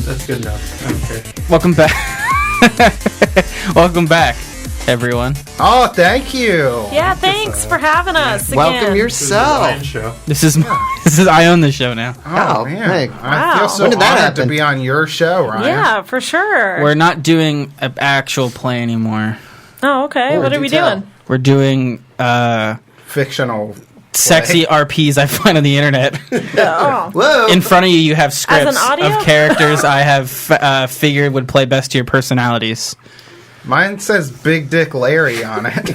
That's good enough. Okay. Welcome back. Welcome back, everyone. Oh, thank you. Yeah, thanks for having us again. Welcome yourself. This is I own the show now. Oh, man. I feel so When did that honored to happen? be on your show, Ryan. Yeah, for sure. We're not doing an actual play anymore. Oh, okay. Or What are do we tell. doing? We're doing Fictional. sexy RPs I find on the internet. Oh. Whoa. In front of you, you have scripts audio? of characters I have figured would play best to your personalities. Mine says Big Dick Larry on it.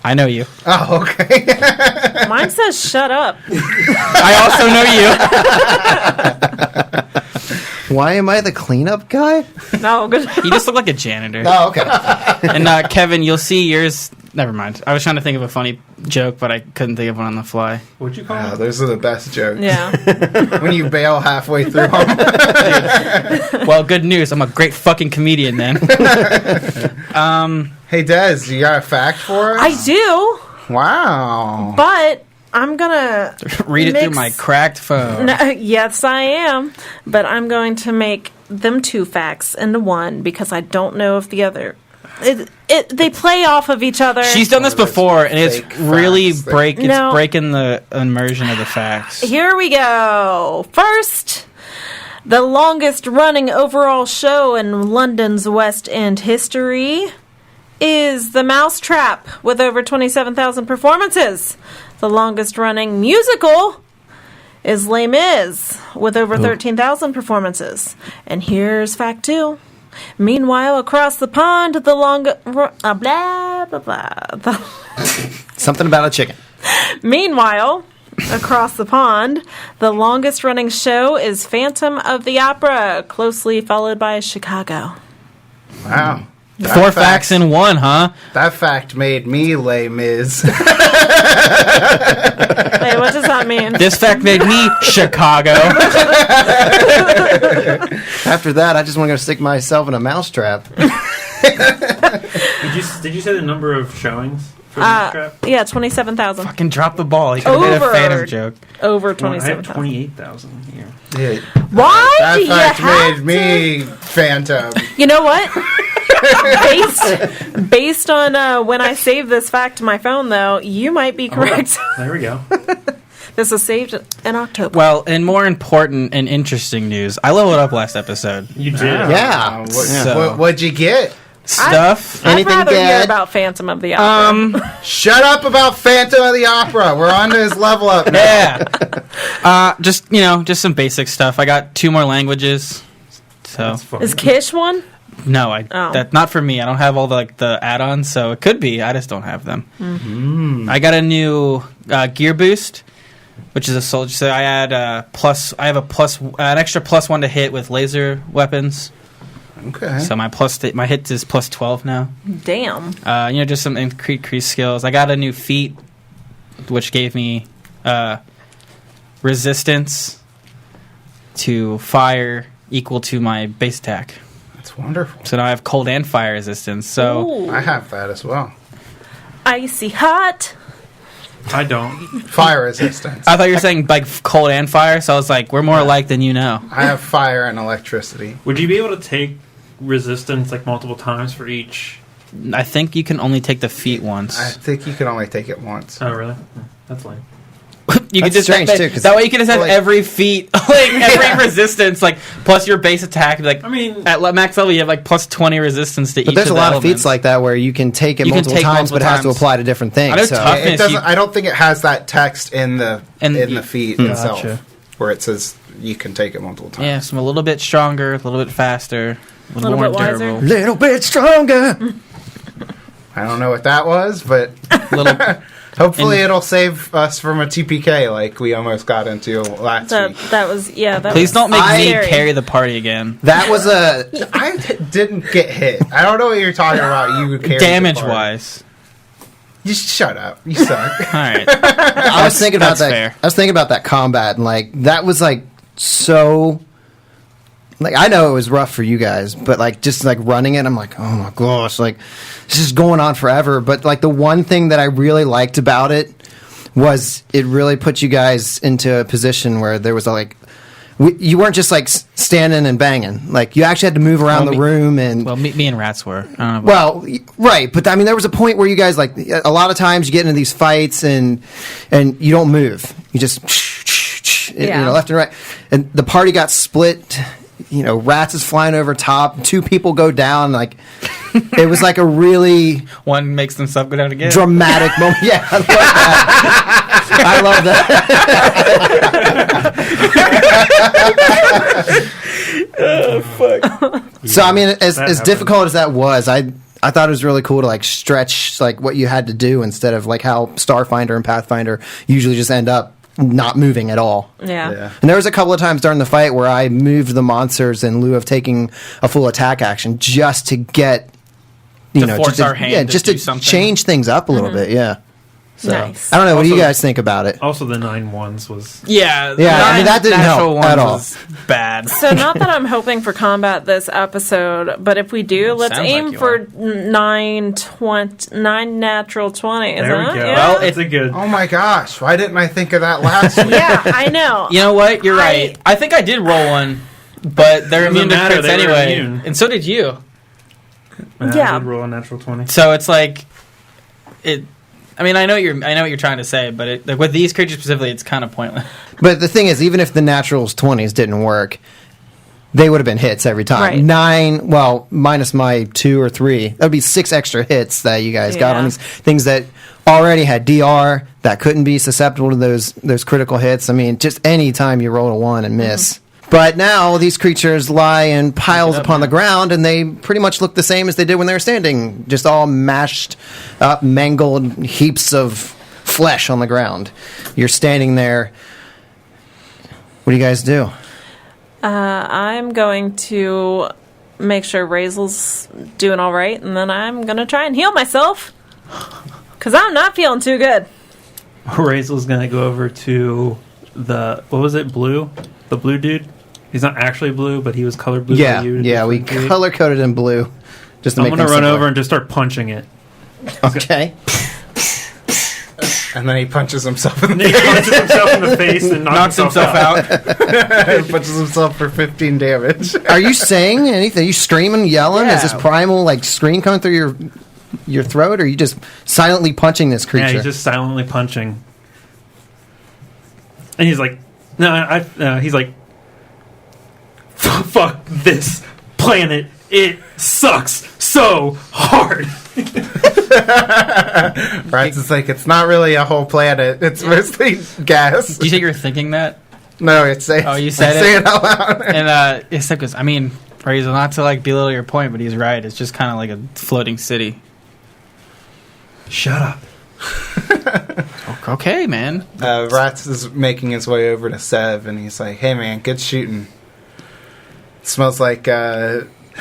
I know you. Oh, okay. Mine says shut up. I also know you. Why am I the cleanup guy? No, good. You just look like a janitor. Oh, okay. And Kevin, you'll see yours. Never mind. I was trying to think of a funny joke, but I couldn't think of one on the fly. What'd you call Oh, it? those are the best jokes. Yeah. When you bail halfway through them. Well, good news. I'm a great fucking comedian then. Hey, Des, you got a fact for us? I do, Wow. but I'm gonna Read it through mix- my cracked phone. No, yes, I am. But I'm going to make them two facts into one because I don't know if the other. They play off of each other. She's done this before, and it's fake really facts. No. breaking the immersion of the facts. Here we go. First, the longest running overall show in London's West End history is The Mousetrap with over 27,000 performances. The longest running musical is Les Mis with over 13,000 performances. And here's fact 2. Meanwhile, across the pond, the blah, blah, blah. Something about a chicken. Meanwhile, across the pond, the longest running show is Phantom of the Opera, closely followed by Chicago. Wow. That 4 facts in one, huh? That fact made me Les Mis. Wait, what does that mean? This fact made me Chicago. After that, I just want to go stick myself in a mousetrap. Did you say the number of showings for this trap? Yeah, 27,000. Fucking drop the ball. You could have made a Over. Phantom joke. Over Well, I have 27,000. 28,000 here. Yeah. Why That do you fact have made to? me Phantom. You know what? based on when I save this fact to my phone, though, you might be correct. There we go. This was saved in October. Well, in more important and interesting news, I leveled up last episode. You did. Yeah. What'd you get? Stuff. I'd Anything rather hear bad? about Phantom of the Opera. Shut up about Phantom of the Opera. We're on to his level up now. Yeah. Just some basic stuff. I got 2 more languages. So That's fun. Is Kish one? no, Oh. that's not for me. I don't have all the add-ons, so it could be. I just don't have them. I got a new gear boost, which is a soldier. So I add an extra +1 to hit with laser weapons. Okay. So my hit is +12 now. Damn. Just some increased skills. I got a new feat, which gave me resistance to fire equal to my base attack. That's wonderful. So now I have cold and fire resistance. So Ooh. I have that as well. Icy hot. I don't. Fire resistance. I thought you were saying like cold and fire. So I was like, we're more alike than you know. I have fire and electricity. Would you be able to take resistance like multiple times for each? I think you can only take the feat once. I think you can only take it once. Oh, really? That's lame. You could That's just strange, too, 'cause that way you can just have like- every feat, like every resistance, like plus your base attack. Like I mean, at max level, you have like +20 resistance to each. But there's of a the lot of elements. feats like that where you can take it You can multiple take times, but it has to multiple apply to different things. I know So. tough- It If doesn't. you- I don't think it has that text in the feat itself, Gotcha. where it says you can take it multiple times. Yeah, so I'm a little bit stronger, a little bit faster, a little, Little more bit wiser. durable. Little bit stronger. I don't know what that was, but Little, hopefully it'll save us from a TPK like we almost got into last week. That was please don't make me scary. carry the party again. That was a. I didn't get hit. I don't know what you're talking about. You carried the Damage party. wise. Just shut up. You suck. All right. I was thinking about that's that. fair. I was thinking about that combat, and like that was like so. Like, I know it was rough for you guys, but like just like running it, I'm like, oh my gosh, like this is going on forever. But like the one thing that I really liked about it was it really put you guys into a position where there was you weren't just like standing and banging. Like you actually had to move around the room and. Well, me and Rats were. I don't know Well, right, but I mean, there was a point where you guys like a lot of times you get into these fights and you don't move. You just left and right, and the party got split. Rats is flying over top. 2 people go down. Like it was like a really one makes themselves go down again. Dramatic moment. Yeah, I love that. Oh fuck! So I mean, as difficult as that was, I thought it was really cool to like stretch like what you had to do instead of like how Starfinder and Pathfinder usually just end up not moving at all. Yeah. And there was a couple of times during the fight where I moved the monsters in lieu of taking a full attack action just to get force our hand just to something. Change things up a little bit. Yeah. So Nice. I don't know. What do you guys think about it? Also, the 9-1s was... Yeah. I mean, that didn't help at all. Was bad. So not that I'm hoping for combat this episode, but if we do, let's aim for 9 natural 20. There we go. Yeah. Well, it's a good... Oh my gosh! Why didn't I think of that last week? Yeah, I know. You know what? You're right. I think I did roll one, but they're immune to crits they were anyway, immune. and so did you. Yeah. I did roll a natural 20. So it's like it. I mean, I know what you're trying to say, but with these creatures specifically, it's kind of pointless. But the thing is, even if the naturals 20s didn't work, they would have been hits every time. Right. 9, well, minus my 2 or 3, that would be 6 extra hits that you guys got on these things that already had DR, that couldn't be susceptible to those critical hits. I mean, just any time you roll a 1 and miss. But now these creatures lie in piles upon the ground, and they pretty much look the same as they did when they were standing. Just all mashed up, mangled heaps of flesh on the ground. You're standing there. What do you guys do? I'm going to make sure Razel's doing all right, and then I'm going to try and heal myself. Because I'm not feeling too good. Razel's going to go over to the... What was it? Blue? The blue dude? He's not actually blue, but he was color blue. Yeah, by you we color coded in blue. Just to I'm make going to things run simpler. over and just start punching it. Okay. And then he punches himself in And the he punches himself in the face and knocks himself out. punches himself for 15 damage. Are you saying anything? Are you screaming, yelling? Is this primal like scream coming through your throat, or are you just silently punching this creature? Yeah, he's just silently punching. And he's like, he's like, fuck this planet. It sucks so hard. Right? It's like, it's not really a whole planet. It's mostly gas. Do you think you were thinking that? No, it's saying. Oh, you said say it out loud. And it's because Razel, not to like belittle your point, but he's right. It's just kind of like a floating city. Shut up. Okay, man. Rats is making his way over to Sev, and he's like, "Hey, man, good shooting. It smells like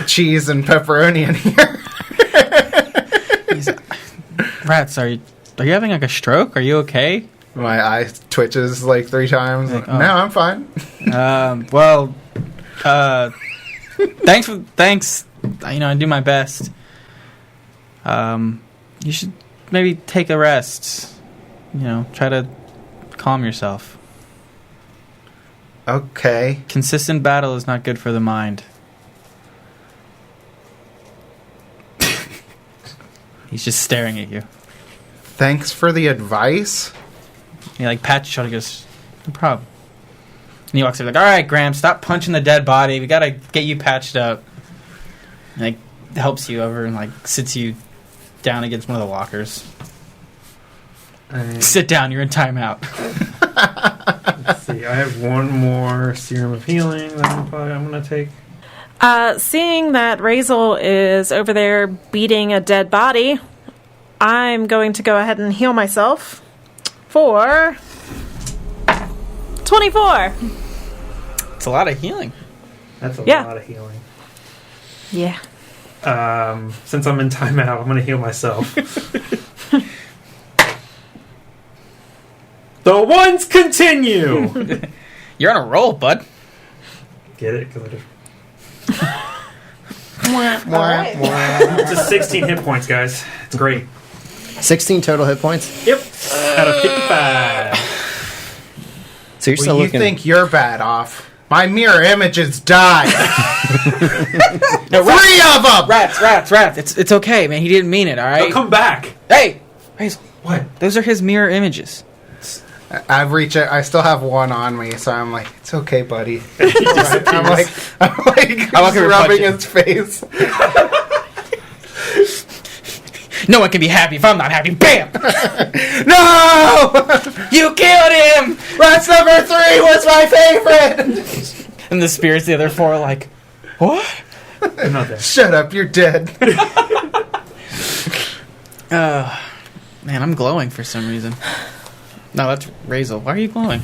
cheese and pepperoni in here." Rats, are you having like a stroke? Are you okay? My eye twitches like 3 times. Like, No, I'm fine. Thanks. I do my best. You should maybe take a rest. Try to calm yourself. Okay. Consistent battle is not good for the mind. He's just staring at you. Thanks for the advice. He pats your shoulder and goes, "No problem." And he walks over like, "All right, Graham, stop punching the dead body. We gotta get you patched up." And helps you over and sits you down against one of the lockers. Sit down, you're in timeout. Let's see. I have one more serum of healing that I'm going to take. Seeing that Razel is over there beating a dead body, I'm going to go ahead and heal myself for 24. It's a lot of healing. That's a Yeah. lot of healing. Yeah. Since I'm in timeout, I'm going to heal myself. The ones continue. You're on a roll, bud. get it? Because I just... Alright. It's just 16 hit points, guys. It's great. 16 total hit points. Yep. Out of 55. So you're still Well, you looking. think you're bad off. My mirror images died. No, 3 of them! Rats. It's okay, man. He didn't mean it, all right? They'll come back. Hey! Hazel, What? those are his mirror images. I still have one on me, so I'm like, it's okay, buddy. He disappears. I'm like I'm just rubbing his face. No one can be happy if I'm not happy. Bam! No! You killed him! Rats number 3 was my favorite! And the spirits, the other 4 are like, what? I'm not there. Shut up, you're dead. Man, I'm glowing for some reason. No, that's Razel. Why are you glowing?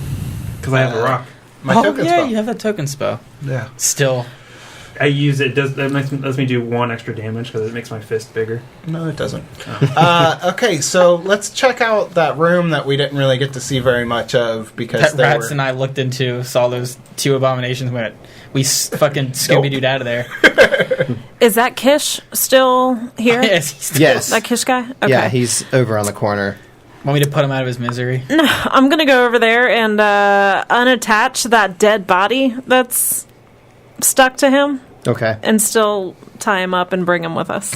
Because I have a rock. My token yeah, spell. you have that token spell. Yeah. Still. I use it. That lets me do 1 extra damage because it makes my fist bigger. No, it doesn't. Okay, so let's check out that room that we didn't really get to see very much of because That Rats and I looked into, saw those 2 abominations, we fucking Scooby-Dooed out of there. Is that Kish still here? Yes, he's still- Yes. That Kish guy? Okay. Yeah, he's over on the corner. Want me to put him out of his misery? I'm gonna go over there and unattach that dead body that's stuck to him Okay. and still tie him up and bring him with us.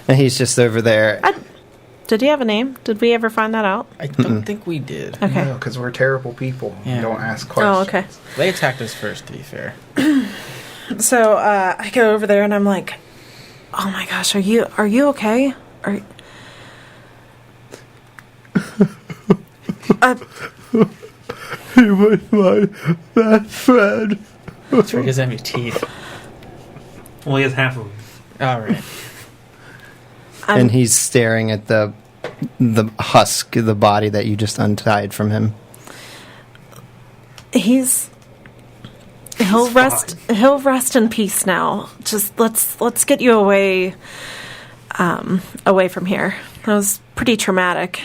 And he's just over there. Did he have a name? Did we ever find that out? I don't think we did. Okay. No, because we're terrible people. Yeah. Don't ask questions. Oh, okay. They attacked us first, to be fair. So I go over there and I'm like, "Oh my gosh, are you okay? He was my best friend. That's right, he doesn't have any teeth. Well, he has half of them. Alright. And he's staring at the husk, the body that you just untied from him. He'll rest in peace now. Just let's get you away from here. That was pretty traumatic."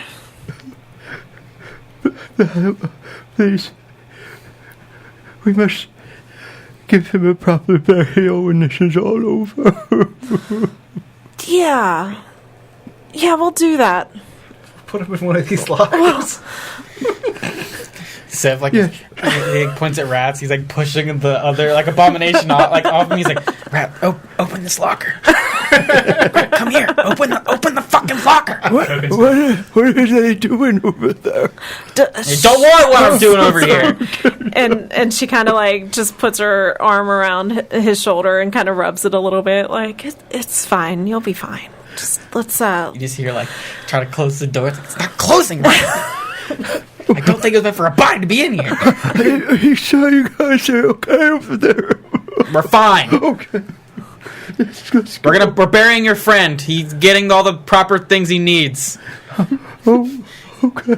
Please, we must give him a proper burial when this is all over. Yeah, we'll do that. Put him in one of these lockers. Sev, like, Yeah. he points at Rats. He's, like, pushing the other, like, abomination off him. He's like, Rat, open this locker. Rat, come here. Open the fucking locker. What are they doing over there? Hey, don't worry what I'm doing over here. And she kind of like just puts her arm around his shoulder and kind of rubs it a little bit. Like it's fine. You'll be fine. Just let's You just hear, like, try to close the door. It's like, it's not closing, Rat. I don't think it was meant for a body to be in here. Are you sure you guys are okay over there? We're fine. Okay. We're burying your friend. He's getting all the proper things he needs. Oh, okay.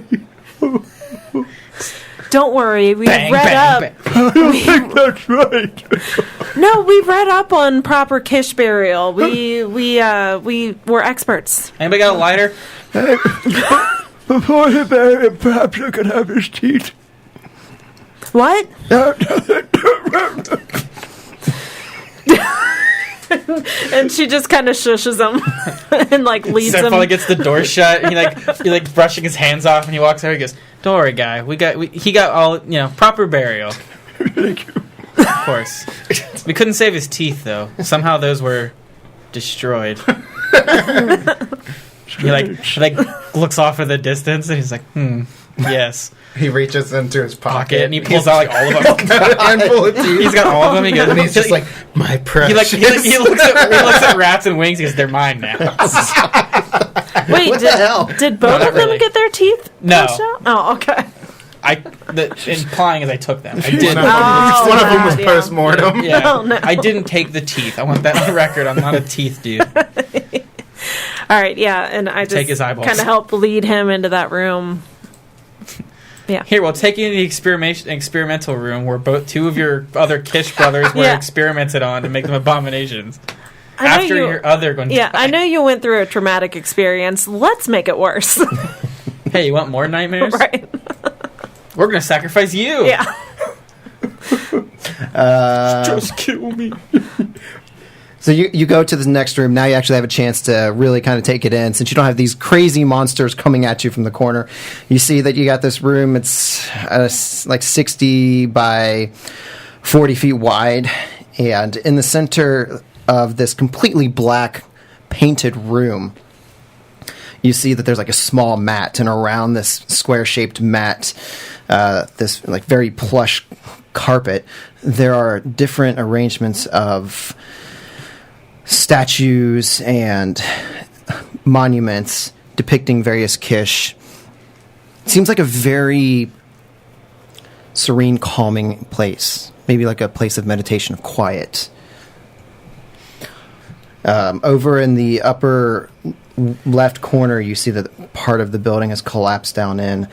Don't worry. We Bang, read bang, up. bang. I don't think that's right. No, we read up on proper Kish burial. We were experts. Anybody got a lighter? Before they bury him, perhaps I could have his teeth. What? And she just kind of shushes him and like leads Seth him. finally gets the door shut. And he brushing his hands off, and he walks over. He goes, "Don't worry, guy. He got all proper burial." Thank you. Of course, we couldn't save his teeth though. Somehow those were destroyed. He looks off in the distance, and he's like, yes. He reaches into his pocket And he pulls out like all of them. handful of teeth. He's got all of them. He goes, And he's just like, my precious. he looks at Rats and Wings. He goes, they're mine now. Wait, What the hell? did both No, not of them really. get their teeth No. punched out? Oh, okay. Implying as I took them. I did. One of them was yeah. post-mortem. Yeah. Oh, no. I didn't take the teeth. I want that on the record. I'm not a teeth dude. All right, yeah, and I Take his just eyeballs. kind of help lead him into that room. Here, we'll take you to the experimental room where two of your other Kish brothers were Yeah. experimented on to make them abominations. I know After your other one. Yeah, I know you went through a traumatic experience. Let's make it worse. Hey, you want more nightmares? Right. We're going to sacrifice you. Yeah. Just kill me. So you go to the next room. Now you actually have a chance to really kind of take it in. Since you don't have these crazy monsters coming at you from the corner, you see that you got this room. It's like 60 by 40 feet wide. And in the center of this completely black painted room, you see that there's like a small mat. And around this square-shaped mat, this like very plush carpet, there are different arrangements of statues and monuments depicting various Kish. It seems like a very serene, calming place. Maybe like a place of meditation, of quiet. Over in the upper left corner, you see that part of the building has collapsed down in.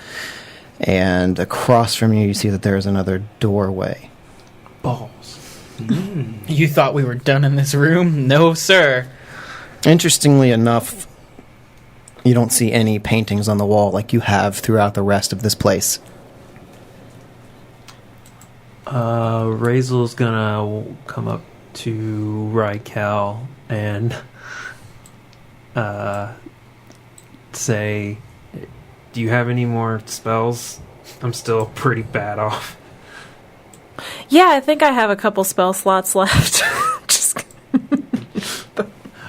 And across from you, you see that there is another doorway. Balls. You thought we were done in this room? No, sir. Interestingly enough, you don't see any paintings on the wall like you have throughout the rest of this place. Razel's gonna come up to Rykel and say, do you have any more spells? I'm still pretty bad off. Yeah, I think I have a couple spell slots left. Just,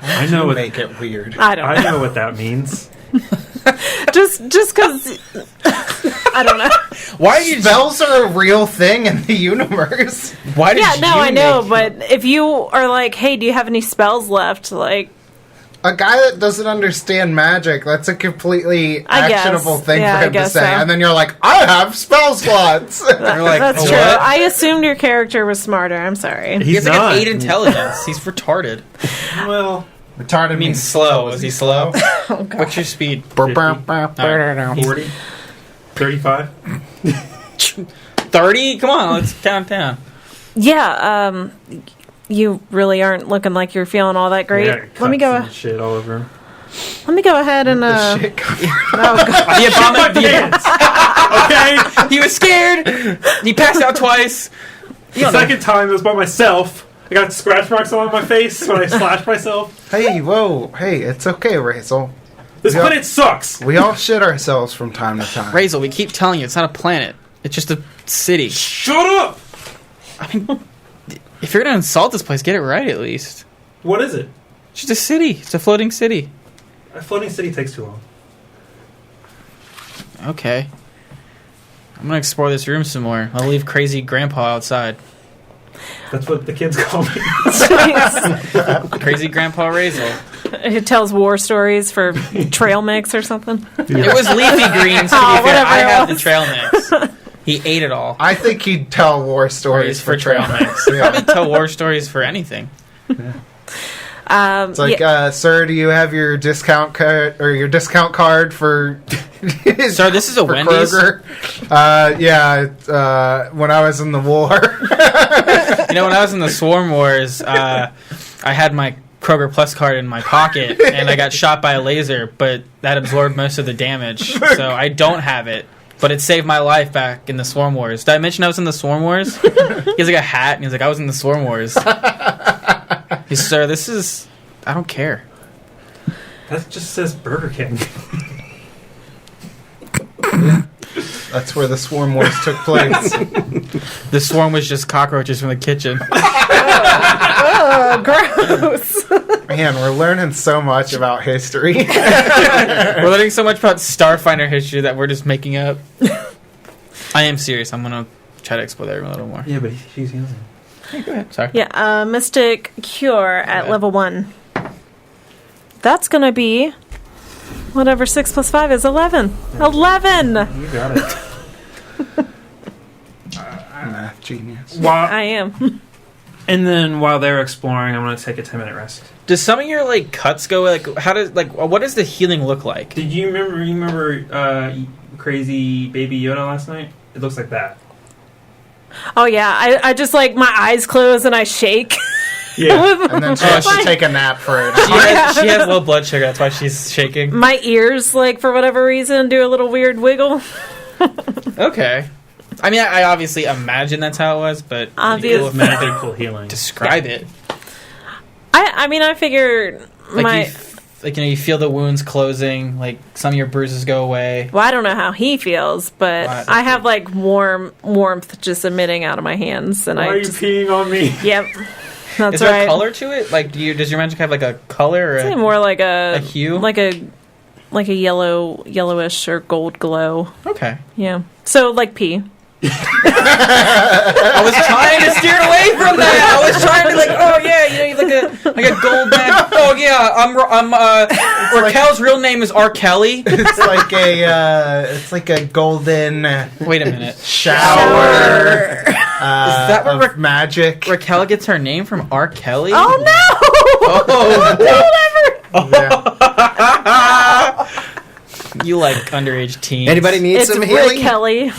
I know what Make it weird. I don't know. I know what that means. Just because I don't know. Why did Spells are a real thing in the universe. Why did Yeah, you no, I know, make- but if you are like, hey, do you have any spells left? Like, A guy that doesn't understand magic, that's a completely I guess. actionable thing Yeah, for I him to guess say. so. And then you're like, I have spell slots. You're like, that's "Oh, true. what?" I assumed your character was smarter. I'm sorry. He has like not. an 8 intelligence. He's retarded. Well, Retarded I mean, slow. Is he slow? What's your speed? 40, 35. 30? Come on, let's count down. Yeah, you really aren't looking like you're feeling all that great. Yeah, Let me go. cuts and shit all over him. Let me go ahead and Shit, The abomination. Okay. He was scared. He passed out twice. The second time it was by myself. I got scratch marks all on my face when I slashed myself. Hey, whoa, hey, it's okay, Razel. This Yep. planet sucks. We all shit ourselves from time to time. Razel, we keep telling you it's not a planet. It's just a city. Shut up. I mean, if you're gonna insult this place, get it right at least. What is it? It's just a city. It's a floating city. A floating city takes too long. Okay. I'm gonna explore this room some more. I'll leave crazy grandpa outside. That's what the kids call me. Crazy grandpa Razel. It tells war stories for trail mix or something. It was leafy greens, to be fair. whatever I it have the was. trail mix. He ate it all. I think he'd tell war stories For trail mix. Yeah. Probably tell war stories for anything. It's like, sir, do you have your discount card or your discount card for? Sir, this is a for Wendy's. Kroger? Yeah. When I was in the war. You know, when I was in the Swarm Wars, I had my Kroger Plus card in my pocket, and I got shot by a laser, but that absorbed most of the damage, so I don't have it. But it saved my life back in the Swarm Wars. Did I mention I was in the Swarm Wars? He has like a hat, and he's like, I was in the Swarm Wars. He's, sir, this is... I don't care. That just says Burger King. That's where the Swarm Wars took place. The Swarm was just cockroaches from the kitchen. Oh, gross. Man, we're learning so much about history. We're learning so much about Starfinder history that we're just making up. I am serious. I'm going to try to explore that room a little more. Yeah, but she's healing. Hey, go ahead. Sorry. Yeah, Mystic Cure at Yeah. level 1. That's going to be whatever 6 plus 5 is 11. 11! You got it. Math genius. While, I am. and then while they're exploring, I'm going to take a 10-minute rest. Does some of your like cuts go like? How does like? What does the healing look like? Did you remember? Crazy Baby Yoda last night? It looks like that. Oh, yeah. I just like my eyes close and I shake. Yeah. And then she has to take a nap for it. She has low blood sugar. That's why she's shaking. My ears, like, for whatever reason, do a little weird wiggle. Okay. I mean, I obviously imagine that's how it was, but Obvious. Magical healing. describe it. I mean, I figured You feel the wounds closing, like some of your bruises go away. Well, I don't know how he feels, but Right. I have like warmth just emitting out of my hands, and Why are you peeing on me? Yep, that's Is there right. a color to it? Like, does your magic have like a color or It's more like a hue? like a yellowish or gold glow. Okay. Yeah, so like pee. I was trying to steer away from that. I was trying to be like, oh yeah, like a gold man. Oh yeah, Raquel's real name is R. Kelly. It's like a golden Wait a minute. shower. Is that where of magic? Raquel gets her name from R. Kelly? Oh no! Oh. Yeah. You like underage teens. Anybody need It's some Rick healing? Kelly.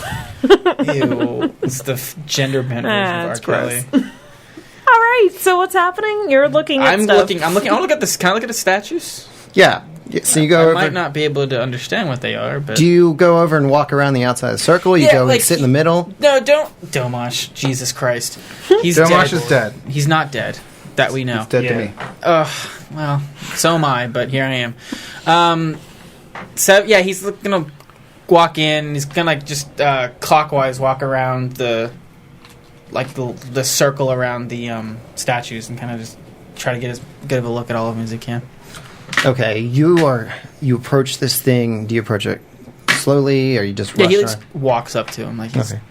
Ew. It's the gender bent version of R. It's Kelly. gross. All right, so what's happening? You're looking at I'm stuff. looking. I want to look at this. Can I look at the statues? Yeah. So you go I over. might not be able to understand what they are, but Do you go over and walk around the outside of the circle? You Yeah, go like and sit in the middle? no, don't. Domash, Jesus Christ, he's Domash dead. is dead. He's not dead. That we know. He's dead Yeah. to me. Well, so am I, but here I am. So yeah, he's gonna walk in. He's gonna just clockwise walk around the circle around the statues and kind of just try to get as good of a look at all of them as he can. Okay, you approach this thing. Do you approach it slowly, or you just Yeah, rush he around? just walks up to him like he's, Okay.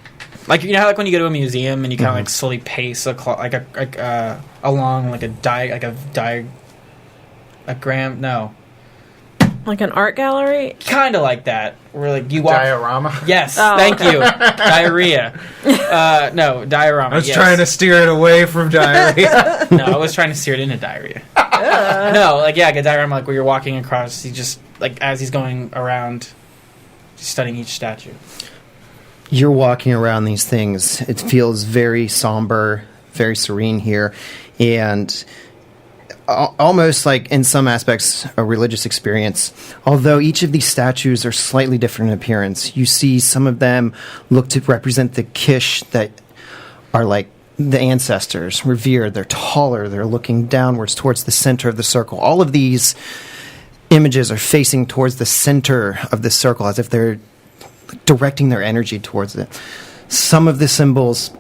like you know how like when you go to a museum and you kind of like slowly pace along like a diagram. No, Like an art gallery? kind of like that. Where like you walk. Diorama. Yes, Oh, thank you. Diarrhea. No, diorama. I was yes. trying to steer it away from diarrhea. No, I was trying to steer it into diarrhea. No, like yeah, like a diorama, like where you're walking across. He just like as he's going around, studying each statue. You're walking around these things. It feels very somber, very serene here, and almost like in some aspects a religious experience. Although each of these statues are slightly different in appearance, you see some of them look to represent the Kish that are like the ancestors, revered. They're taller. They're looking downwards towards the center of the circle. All of these images are facing towards the center of the circle as if they're directing their energy towards it. Some of the symbols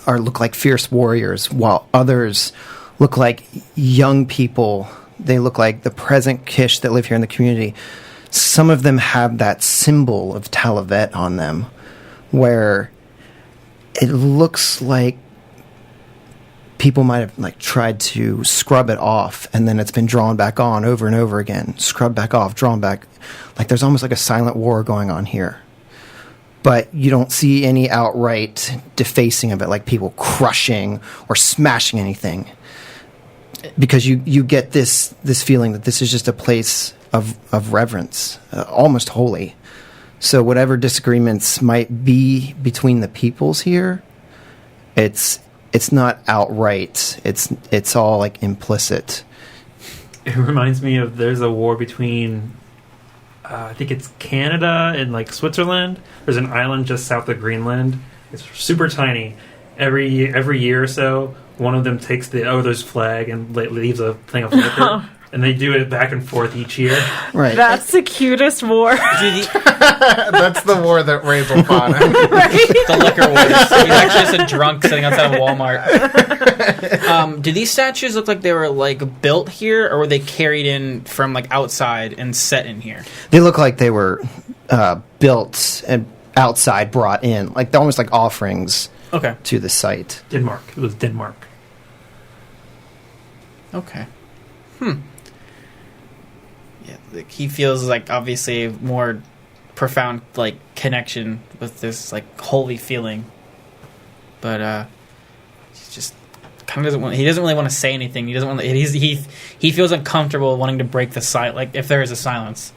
look like fierce warriors, while others look like young people. They look like the present Kish that live here in the community. Some of them have that symbol of Talavet on them, where it looks like people might have like tried to scrub it off, and then it's been drawn back on over and over again. Scrub back off, drawn back. Like there's almost like a silent war going on here. But you don't see any outright defacing of it, like people crushing or smashing anything. Because you get this feeling that this is just a place of reverence, almost holy. So whatever disagreements might be between the peoples here, it's not outright. It's all like implicit. It reminds me of there's a war between I think it's Canada and like Switzerland. There's an island just south of Greenland. It's super tiny. Every year or so, one of them takes the other's flag and leaves a thing of liquor. And they do it back and forth each year. Right. That's the cutest war. That's the war that Rabel fought in. The liquor wars. He's actually just a drunk sitting outside of Walmart. Do these statues look like they were like built here, or were they carried in from like outside and set in here? They look like they were built and outside, brought in, like they're almost like offerings Okay. to the site. Denmark. It was Denmark. Okay. Yeah, like he feels like obviously a more profound like connection with this like holy feeling, but he just kind of doesn't want. He doesn't really want to say anything. He doesn't want. He feels uncomfortable wanting to break the silence. Like if there is a silence,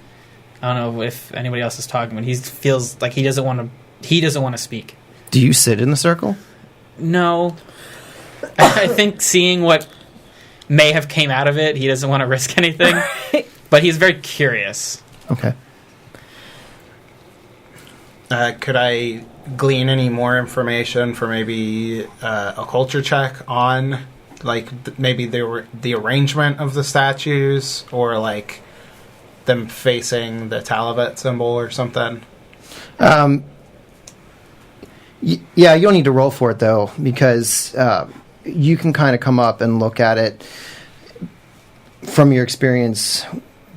I don't know if anybody else is talking, but he feels like he doesn't want to. He doesn't want to speak. Do you sit in the circle? No, I think seeing what may have came out of it, he doesn't want to risk anything. But he's very curious. Okay. Could I glean any more information for maybe a culture check on, like, maybe the arrangement of the statues, or like them facing the Talavet symbol or something? Yeah, you'll need to roll for it though, because you can kind of come up and look at it from your experience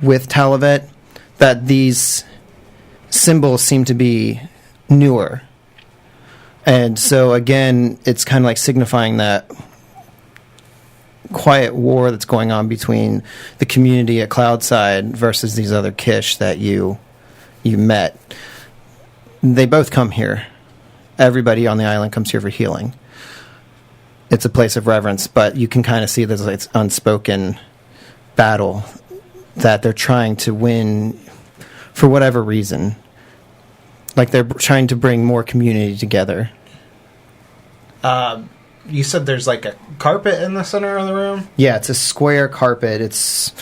with Talavet, that these symbols seem to be newer. And so again, it's kind of like signifying that quiet war that's going on between the community at Cloudside versus these other Kish that you met. They both come here. Everybody on the island comes here for healing. It's a place of reverence, but you can kind of see there's like this unspoken battle that they're trying to win for whatever reason. Like they're trying to bring more community together. You said there's like a carpet in the center of the room? Yeah, it's a square carpet. It's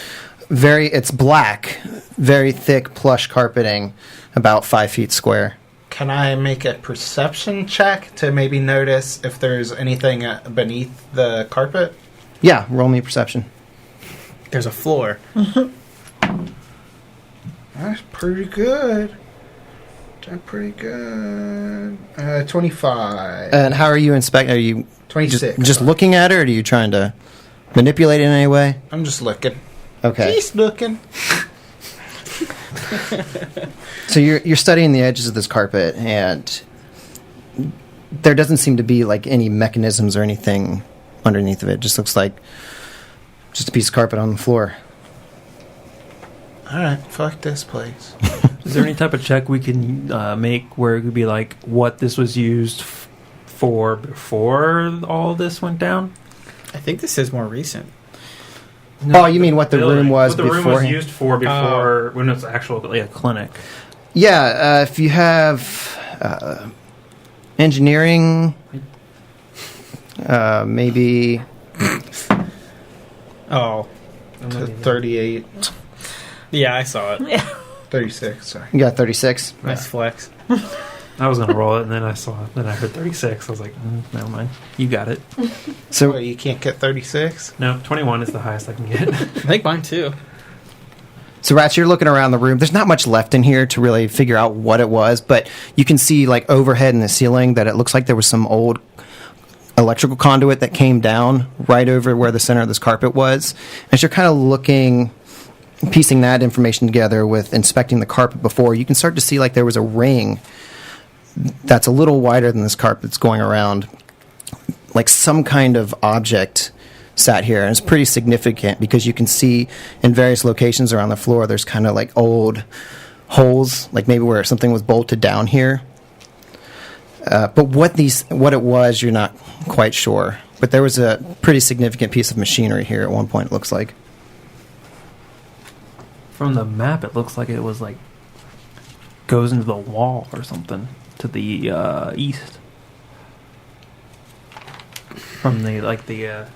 black, very thick plush carpeting, about 5 feet square. Can I make a perception check to maybe notice if there's anything beneath the carpet? Yeah, roll me perception. There's a floor. That's pretty good. 25. And how are you inspecting? Are you 26. just looking at it, or are you trying to manipulate it in any way? I'm just looking. Okay. He's looking. So you're studying the edges of this carpet, and there doesn't seem to be like any mechanisms or anything underneath of it. It just looks like just a piece of carpet on the floor. Alright, fuck this place. Is there any type of check we can make where it could be like what this was used for before all this went down? I think this is more recent. No, you mean what the room was what the room was beforehand? used for before when it was actually a clinic? Yeah, if you have engineering, maybe. Oh. To 38. Yeah, I saw it. 36, sorry. You got 36. Nice flex. I was gonna roll it, and then I heard 36. I was like, never mind. You got it. So Wait, you can't get 36? No, 21 is the highest I can get. I think mine too. So, Rats, you're looking around the room. There's not much left in here to really figure out what it was, but you can see, like, overhead in the ceiling that it looks like there was some old electrical conduit that came down right over where the center of this carpet was. As you're kind of looking, piecing that information together with inspecting the carpet before, you can start to see, like, there was a ring that's a little wider than this carpet that's going around. Like, some kind of object sat here, and it's pretty significant because you can see in various locations around the floor there's kind of like old holes, like maybe where something was bolted down here. But what it was, you're not quite sure. But there was a pretty significant piece of machinery here at one point, it looks like. From the map, it looks like it was like goes into the wall or something to the east. From the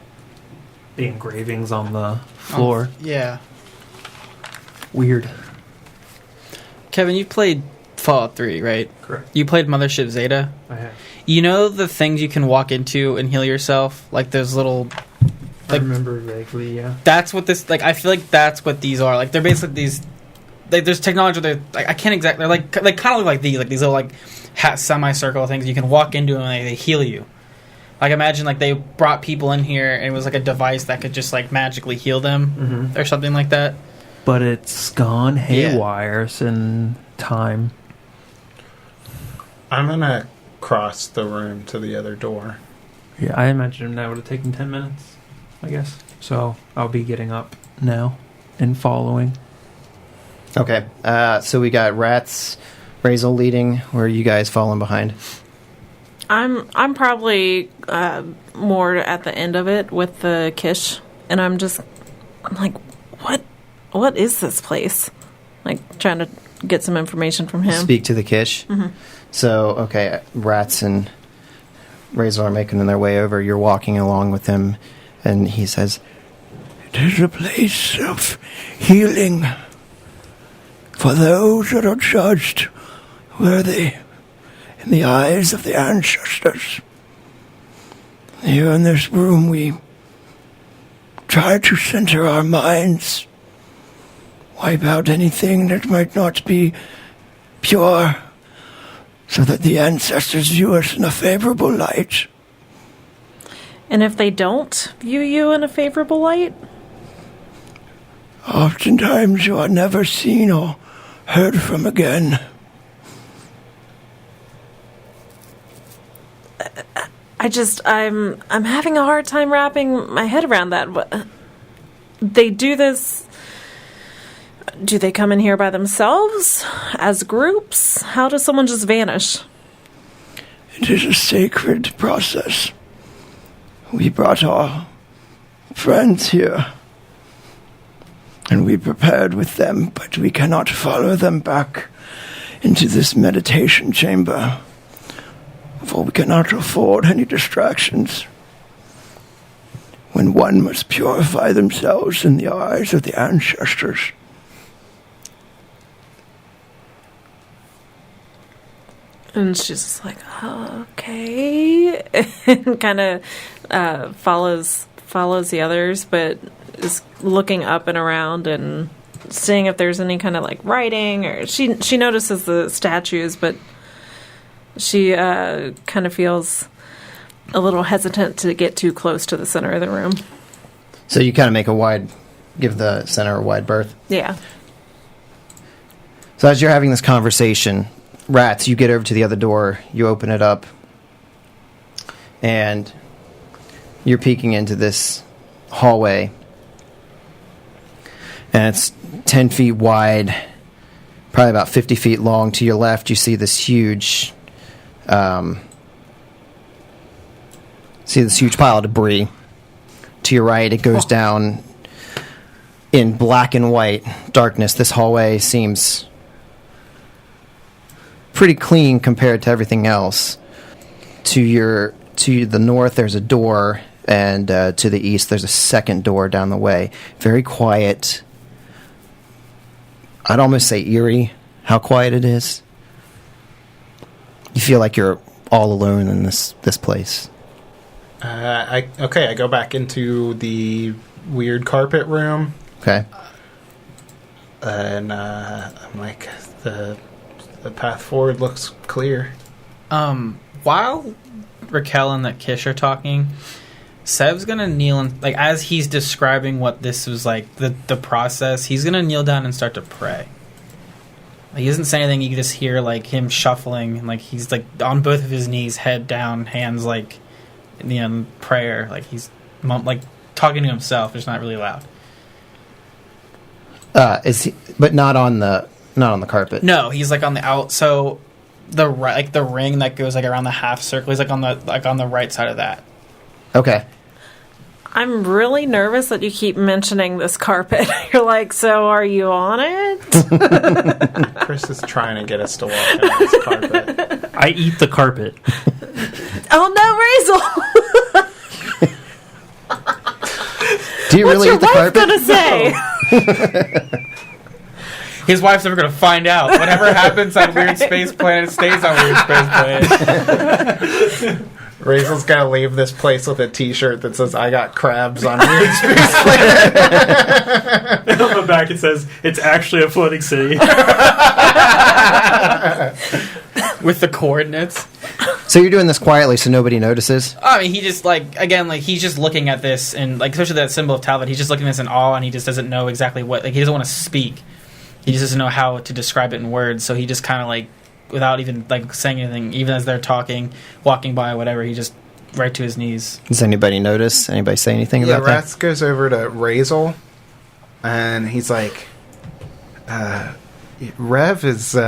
engravings on the floor. Yeah. Weird. Kevin, you played Fallout 3, right? Correct. You played Mothership Zeta? I have. You know the things you can walk into and heal yourself? Like those little... I remember vaguely, yeah. That's what this... Like, I feel like that's what these are. Like, they're basically these... Like, there's technology where they're... Like, I can't exactly... They're like kind of look like these. Like, these little, like, semicircle things you can walk into and they heal you. Like, imagine, like, they brought people in here and it was, like, a device that could just, like, magically heal them or something like that. But it's gone haywire in time. I'm gonna cross the room to the other door. Yeah, I imagine that would have taken 10 minutes, I guess. So I'll be getting up now and following. Okay, so we got Rats, Razel leading. Where are you guys following behind? I'm probably more at the end of it with the Kish, and I'm like, what is this place? Like, trying to get some information from him. Speak to the Kish. Mm-hmm. So, okay, Rats and Razel are making their way over. You're walking along with him, and he says, "It is a place of healing for those that are judged worthy in the eyes of the ancestors. Here in this room, we try to center our minds, wipe out anything that might not be pure, so that the ancestors view us in a favorable light. And if they don't view you in a favorable light? Oftentimes you are never seen or heard from again. I'm having a hard time wrapping my head around that. They do this. Do they come in here by themselves? As groups? How does someone just vanish? It is a sacred process. We brought our friends here, and we prepared with them, but we cannot follow them back into this meditation chamber, for we cannot afford any distractions. When one must purify themselves in the eyes of the ancestors. And she's just like, okay, and kind of follows the others, but is looking up and around and seeing if there's any kind of like writing, or she notices the statues, but she kind of feels a little hesitant to get too close to the center of the room. So you kind of give the center a wide berth. Yeah. So as you're having this conversation, Rats, you get over to the other door, you open it up, and you're peeking into this hallway, and it's 10 feet wide, probably about 50 feet long. To your left, you see this huge pile of debris. To your right, it goes down in black and white darkness. This hallway seems pretty clean compared to everything else. To the north, there's a door, and to the east, there's a second door down the way. Very quiet. I'd almost say eerie, how quiet it is. You feel like you're all alone in this place. I go back into the weird carpet room. Okay. And I'm like, the path forward looks clear. While Raquel and that Kish are talking, Sev's gonna kneel and, like, as he's describing what this was like, the process, he's gonna kneel down and start to pray. Like, he doesn't say anything. You can just hear like him shuffling, and like he's like on both of his knees, head down, hands like in prayer. Like he's like talking to himself, just not really loud. Is he? But not on the carpet. No, he's like on the out. So the ring that goes like around the half circle. He's like on the right side of that. Okay. I'm really nervous that you keep mentioning this carpet. You're like, so are you on it? Chris is trying to get us to walk on this carpet. I eat the carpet. Oh no, Razel! Do you really eat the carpet? What's your wife gonna say? His wife's never gonna find out. Whatever happens on Weird Space Planet stays on Weird Space Planet. Razel's gonna leave this place with a T-shirt that says "I got crabs on Weird Space Planet." And on the back it says, "It's actually a floating city." With the coordinates. So you're doing this quietly so nobody notices? I mean, he just, he's just looking at this, and, like, especially that symbol of Talbot, he's just looking at this in awe, and he just doesn't know exactly what, like, he doesn't want to speak. He just doesn't know how to describe it in words, so he just kind of, like, without even, like, saying anything, even as they're talking, walking by, whatever, he just right to his knees. Does anybody notice? Anybody say anything about that? Rats goes over to Razel, and he's like, Rev is,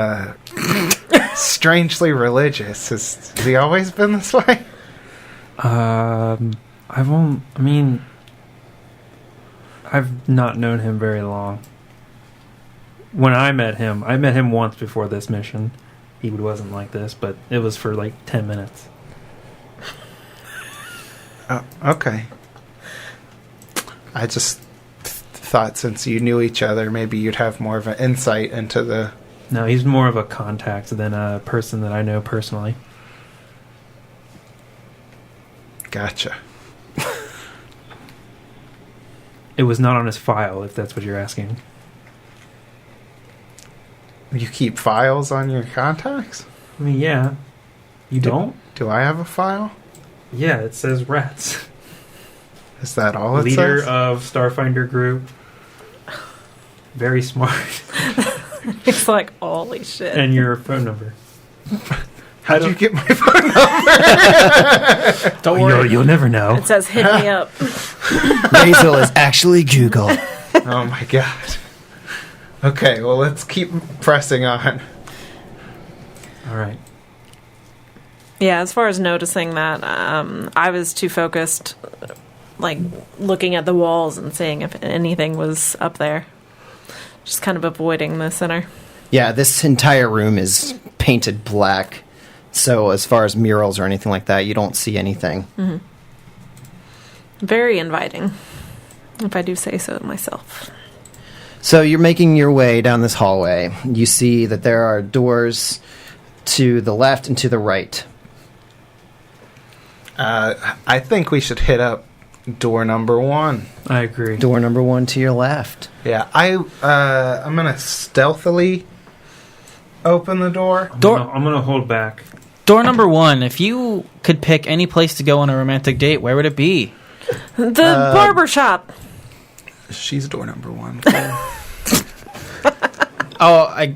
strangely religious. Has he always been this way? I've not known him very long. When I met him once before this mission. He wasn't like this, but it was for like 10 minutes. Oh, okay. I just thought since you knew each other, maybe you'd have more of an insight into the No, he's more of a contact than a person that I know personally. Gotcha. It was not on his file, if that's what you're asking. You keep files on your contacts? I mean, yeah. You don't? Do I have a file? Yeah, it says rats. Is that all it Leader says? of Starfinder group. Very smart. It's like, holy shit. And your phone number. How'd you get my phone number? Don't worry. You'll never know. It says, hit me up. Basil is actually Google. Oh my god. Okay, well, let's keep pressing on. All right. Yeah, as far as noticing that, I was too focused, like, looking at the walls and seeing if anything was up there. Just kind of avoiding the center. Yeah, this entire room is painted black. So as far as murals or anything like that, you don't see anything. Mm-hmm. Very inviting, if I do say so myself. So you're making your way down this hallway. You see that there are doors to the left and to the right. I think we should hit up door number 1. I agree. Door number 1 to your left. Yeah, I'm gonna stealthily open the door. I'm gonna hold back. Door number 1. If you could pick any place to go on a romantic date, where would it be? The barber shop. She's door number 1. Oh, I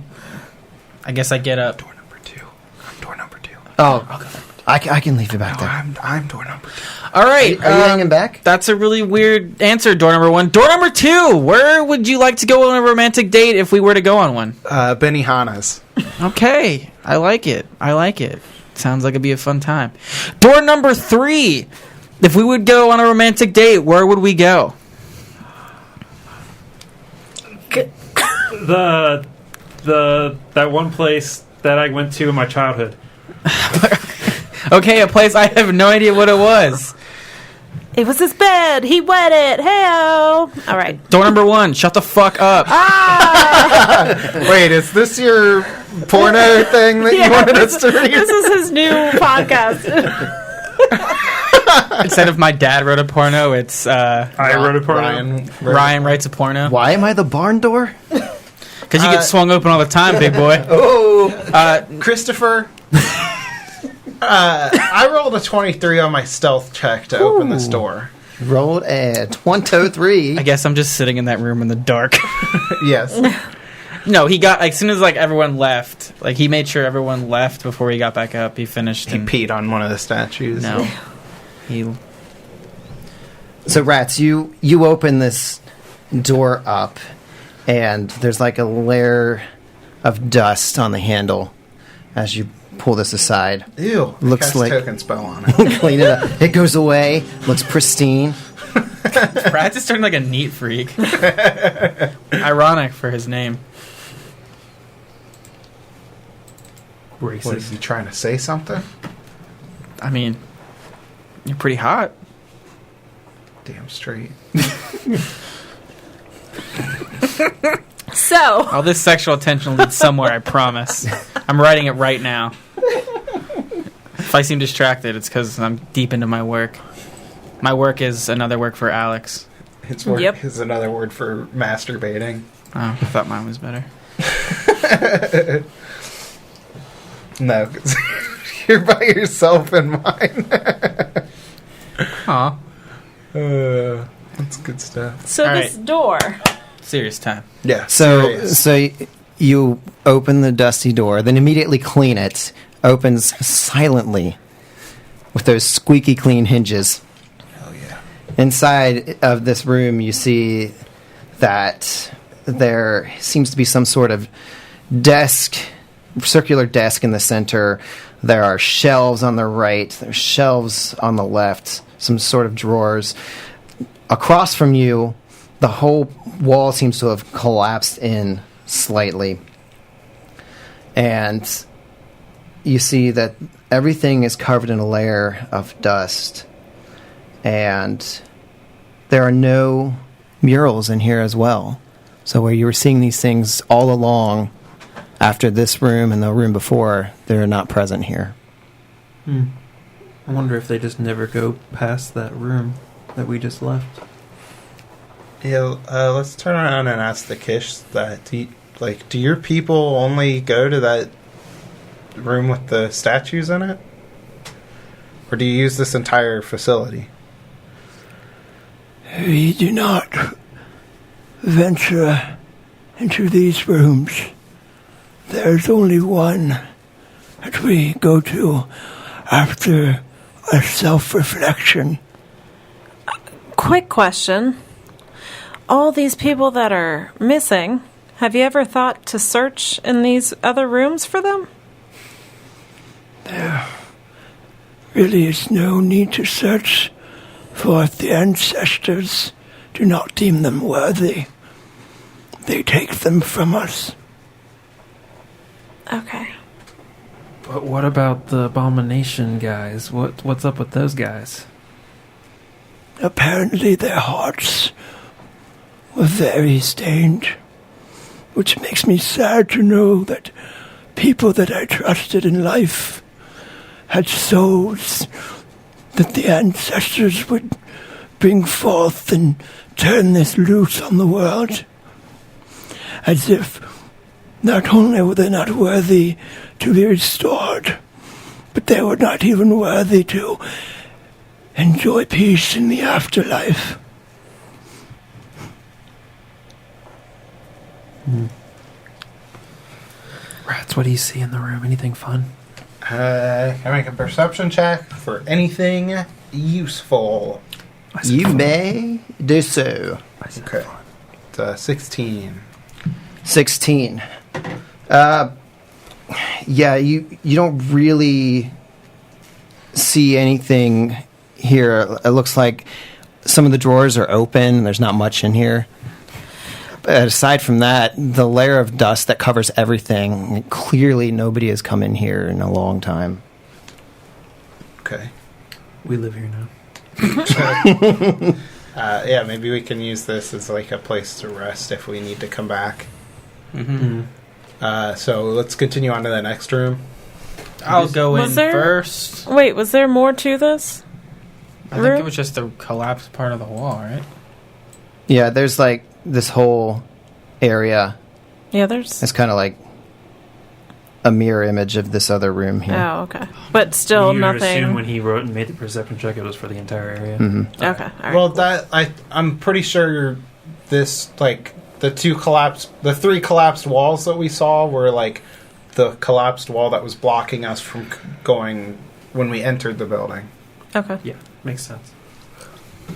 guess I get up. Door number 2. I'm door number 2. Oh, I can leave you back No, there. I'm door number 2. All right. Are you hanging back? That's a really weird answer, door number 1. Door number 2. Where would you like to go on a romantic date if we were to go on one? Benihana's. Okay. I like it. Sounds like it'd be a fun time. Door number 3. If we would go on a romantic date, where would we go? That one place that I went to in my childhood. Okay, a place I have no idea what it was. It was his bed. He wet it. Hey-o. All right. Door number 1. Shut the fuck up. Wait, is this your porno thing that you wanted us to read? This is his new podcast. Instead of my dad wrote a porno, it's I wrote a porno. Ryan writes a porno. Why am I the barn door? Because you get swung open all the time, big boy. Christopher. I rolled a 23 on my stealth check to open this door. Rolled a 23. I guess I'm just sitting in that room in the dark. Yes. No, he got, as soon as everyone left, he made sure everyone left before he got back up. He finished. He peed on one of the statues. No. He. So, Rats, you open this door up, and there's a layer of dust on the handle as you pull this aside. Ew. Looks cast like token spell on it. clean it up. It goes away. Looks pristine. Brad's just turned like a neat freak. Ironic for his name. What, is he trying to say something? I mean, you're pretty hot. Damn straight. So. All this sexual attention will lead somewhere, I promise. I'm writing it right now. If I seem distracted, it's because I'm deep into my work. My work is another work for Alex. His work Yep. is another word for masturbating. Oh, I thought mine was better. No, 'cause you're by yourself in mine. Aw. That's good stuff. So All this right. door. Serious time. Yeah. So you open the dusty door, then immediately clean it. Opens silently with those squeaky clean hinges. Hell yeah. Inside of this room, you see that there seems to be some sort of desk, circular desk in the center. There are shelves on the right. There's shelves on the left. Some sort of drawers. Across from you, the whole wall seems to have collapsed in slightly. And you see that everything is covered in a layer of dust. And there are no murals in here as well. So where you were seeing these things all along after this room and the room before, they're not present here. I wonder if they just never go past that room that we just left. Yeah, let's turn around and ask the Kish that. Do your people only go to that room with the statues in it? Or do you use this entire facility? We do not venture into these rooms. There's only one that we go to after a self-reflection. Quick question. All these people that are missing, have you ever thought to search in these other rooms for them? There really is no need to search, for if the ancestors do not deem them worthy, they take them from us. Okay. But what about the abomination guys? What's up with those guys? Apparently their hearts were very stained, which makes me sad to know that people that I trusted in life had souls that the ancestors would bring forth and turn this loose on the world. As if not only were they not worthy to be restored, but they were not even worthy to enjoy peace in the afterlife. Rats, what do you see in the room? Anything fun? Can I make a perception check for anything useful? You may do so. Okay. It's 16. 16. Yeah, you don't really see anything here. It looks like some of the drawers are open. There's not much in here. But aside from that, the layer of dust that covers everything, clearly nobody has come in here in a long time. Okay. We live here now. Yeah, maybe we can use this as like a place to rest if we need to come back. So let's continue on to the next room. I'll go in Was there- first. Wait, was there more to this? I think it was just the collapsed part of the wall, right? Yeah, there's like this whole area. Yeah, there's... It's kind of like a mirror image of this other room here. Oh, okay. But still you would assume nothing... when he wrote and made the perception check, it was for the entire area. Mm-hmm. Okay, all right. Well, I'm pretty sure this, like, the three collapsed walls that we saw were like the collapsed wall that was blocking us from going when we entered the building. Okay. Yeah, makes sense.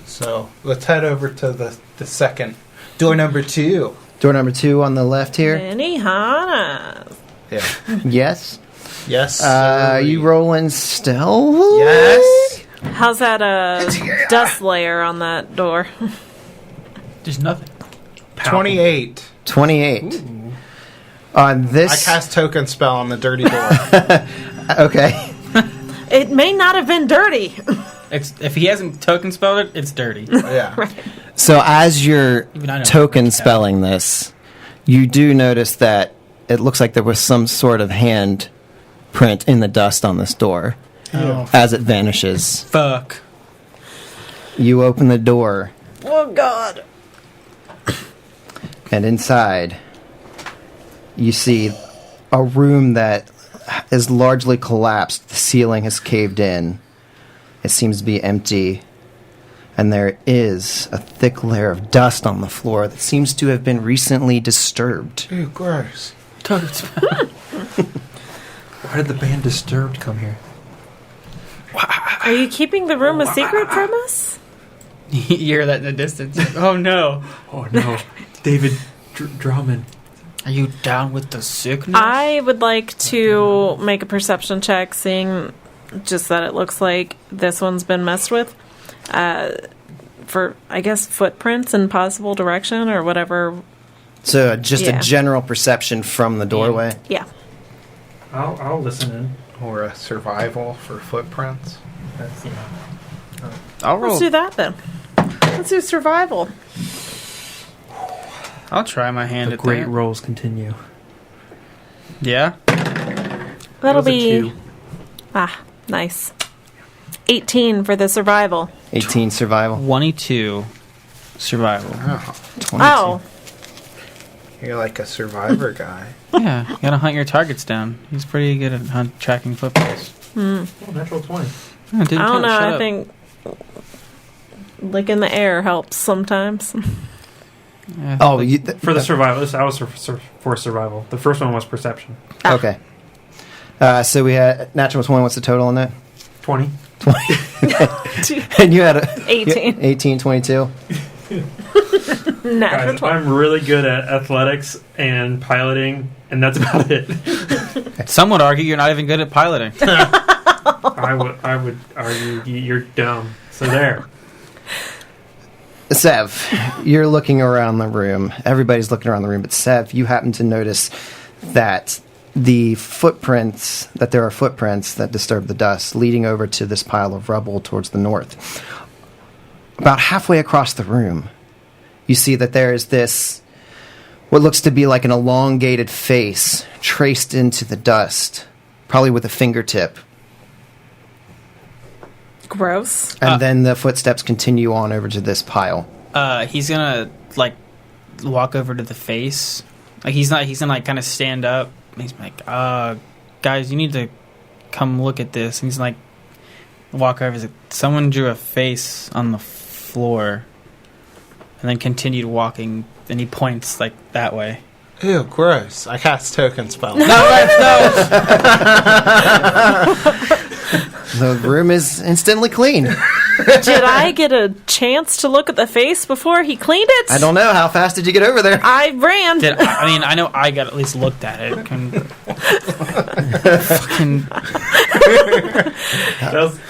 So let's head over to the second door, number 2. Door number 2 on the left here. Benihana. Yeah. Yes. Yes. Are you rolling stealth? Yes. How's that dust layer on that door? There's nothing. 28. 28. On this. I cast token spell on the dirty door. Okay. It may not have been dirty. If he hasn't token spelled it, it's dirty. Yeah. Right. So as you're Even I know token that. spelling this, you do notice that it looks like there was some sort of hand print in the dust on this door Oh, as it vanishes. fuck. You open the door, Oh, God. and inside you see a room that is largely collapsed. The ceiling has caved in. It seems to be empty. And there is a thick layer of dust on the floor that seems to have been recently disturbed. Ew, gross. Token spell. Why did the band Disturbed come here? Are you keeping the room a secret from us? You hear that in the distance. Oh no. Oh no, David Drummond. Are you down with the sickness? I would like to make a perception check, seeing just that it looks like this one's been messed with. For, I guess, footprints in possible direction or whatever. So just Yeah. a general perception from the doorway. Yeah. I'll listen in. Or a survival for footprints. That's, you know. I'll roll. Let's do that then. Let's do survival. I'll try my hand The at great that. rolls continue. Yeah. That'll was a be 2. nice. 18 for the survival. 18 survival. 22 survival. Oh, 22. Oh, you're like a survivor guy. Yeah, you gotta hunt your targets down. He's pretty good at tracking footprints. Oh, natural 20. Oh, didn't I don't know. shut I up. think licking the air helps sometimes. Yeah, Oh, For the survival, that was for survival. The first one was perception. okay. So we had natural 20. What's the total on that? 20. And you had 18. 18, 22. Natural Guys, 20. I'm really good at athletics and piloting, and that's about it. some would argue you're not even good at piloting. I would argue you're dumb. So there. Sev, you're looking around the room. Everybody's looking around the room, but Sev, you happen to notice that there are footprints that disturb the dust leading over to this pile of rubble towards the north. About halfway across the room, you see that there is this, what looks to be like an elongated face traced into the dust, probably with a fingertip. Gross. And then the footsteps continue on over to this pile. He's gonna walk over to the face. He's gonna kind of stand up. He's like, guys, you need to come look at this. And he's like, walk over. He's like, someone drew a face on the floor, and then continued walking. And he points that way. Ew, gross. I cast token spell. No. The room is instantly clean. Did I get a chance to look at the face before he cleaned it? I don't know. How fast did you get over there? I ran. I know I got at least looked at it. Fucking.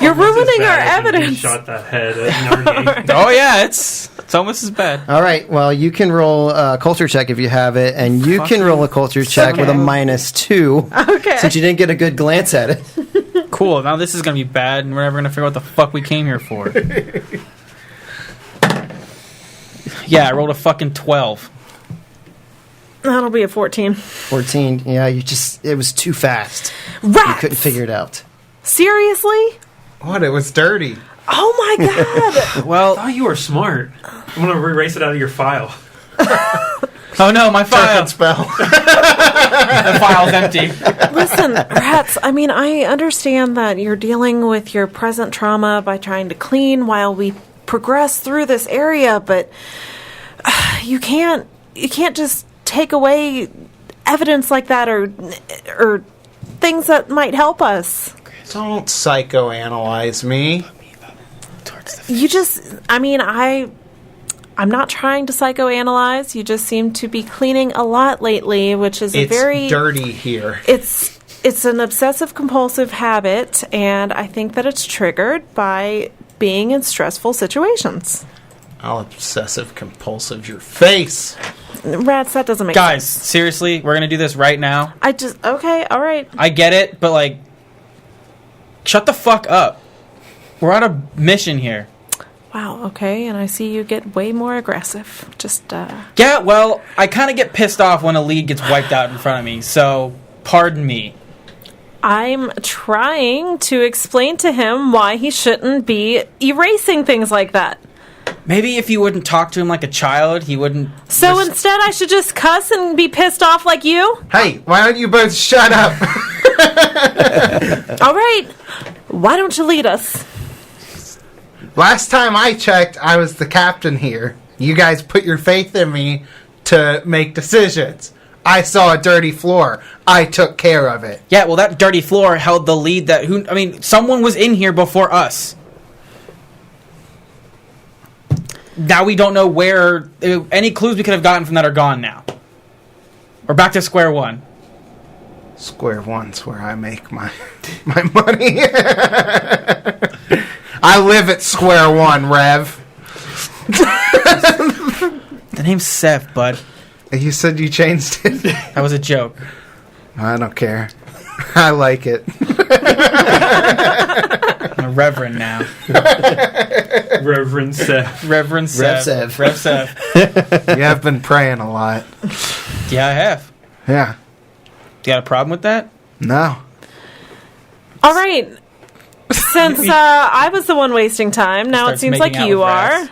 You're ruining our evidence. You shot that head at Nargi. Oh yeah, it's almost as bad. All right. Well, you can roll a culture check if you have it, and you can roll a culture check with a -2. Okay. Since you didn't get a good glance at it. Cool. Now this is gonna be bad, and we're never gonna figure out what the fuck we came here for. Yeah, I rolled a fucking 12. That'll be a 14. 14. Yeah, it was too fast. Rats! You couldn't figure it out. Seriously? What? It was dirty. Oh my god. Well, Oh, you were smart. I'm going to erase it out of your file. oh no, my file. Token spell. The file's empty. Listen, rats, I mean, I understand that you're dealing with your present trauma by trying to clean while we progress through this area, but you can't just take away evidence like that or things that might help us. Don't psychoanalyze me. You just, I mean, I'm not trying to psychoanalyze. You just seem to be cleaning a lot lately, which is It's a very dirty here. It's an obsessive compulsive habit, and I think that it's triggered by being in stressful situations. I'll obsessive compulsive your face. Rats, that doesn't make Guys, sense. seriously, we're gonna do this right now. Okay, all right. I get it, but shut the fuck up. We're on a mission here. Wow, okay, and I see you get way more aggressive. Yeah, well, I kind of get pissed off when a lead gets wiped out in front of me, so pardon me. I'm trying to explain to him why he shouldn't be erasing things like that. Maybe if you wouldn't talk to him like a child, he wouldn't... So instead I should just cuss and be pissed off like you? Hey, why don't you both shut up? All right, why don't you lead us? Last time I checked, I was the captain here. You guys put your faith in me to make decisions. I saw a dirty floor. I took care of it. Yeah, well, that dirty floor held the lead someone was in here before us. Now we don't know where... Any clues we could have gotten from that are gone now. We're back to square one. Square one's where I make my money. I live at square one, Rev. The name's Seth, bud. You said you changed it. That was a joke. I don't care. I like it. I'm a reverend now. Reverend Seth. Reverend Seth. Rev Seth. You have been praying a lot. Yeah, I have. Yeah. Do you got a problem with that? No. All right. Since I was the one wasting time, now it Starts seems like making out you with are.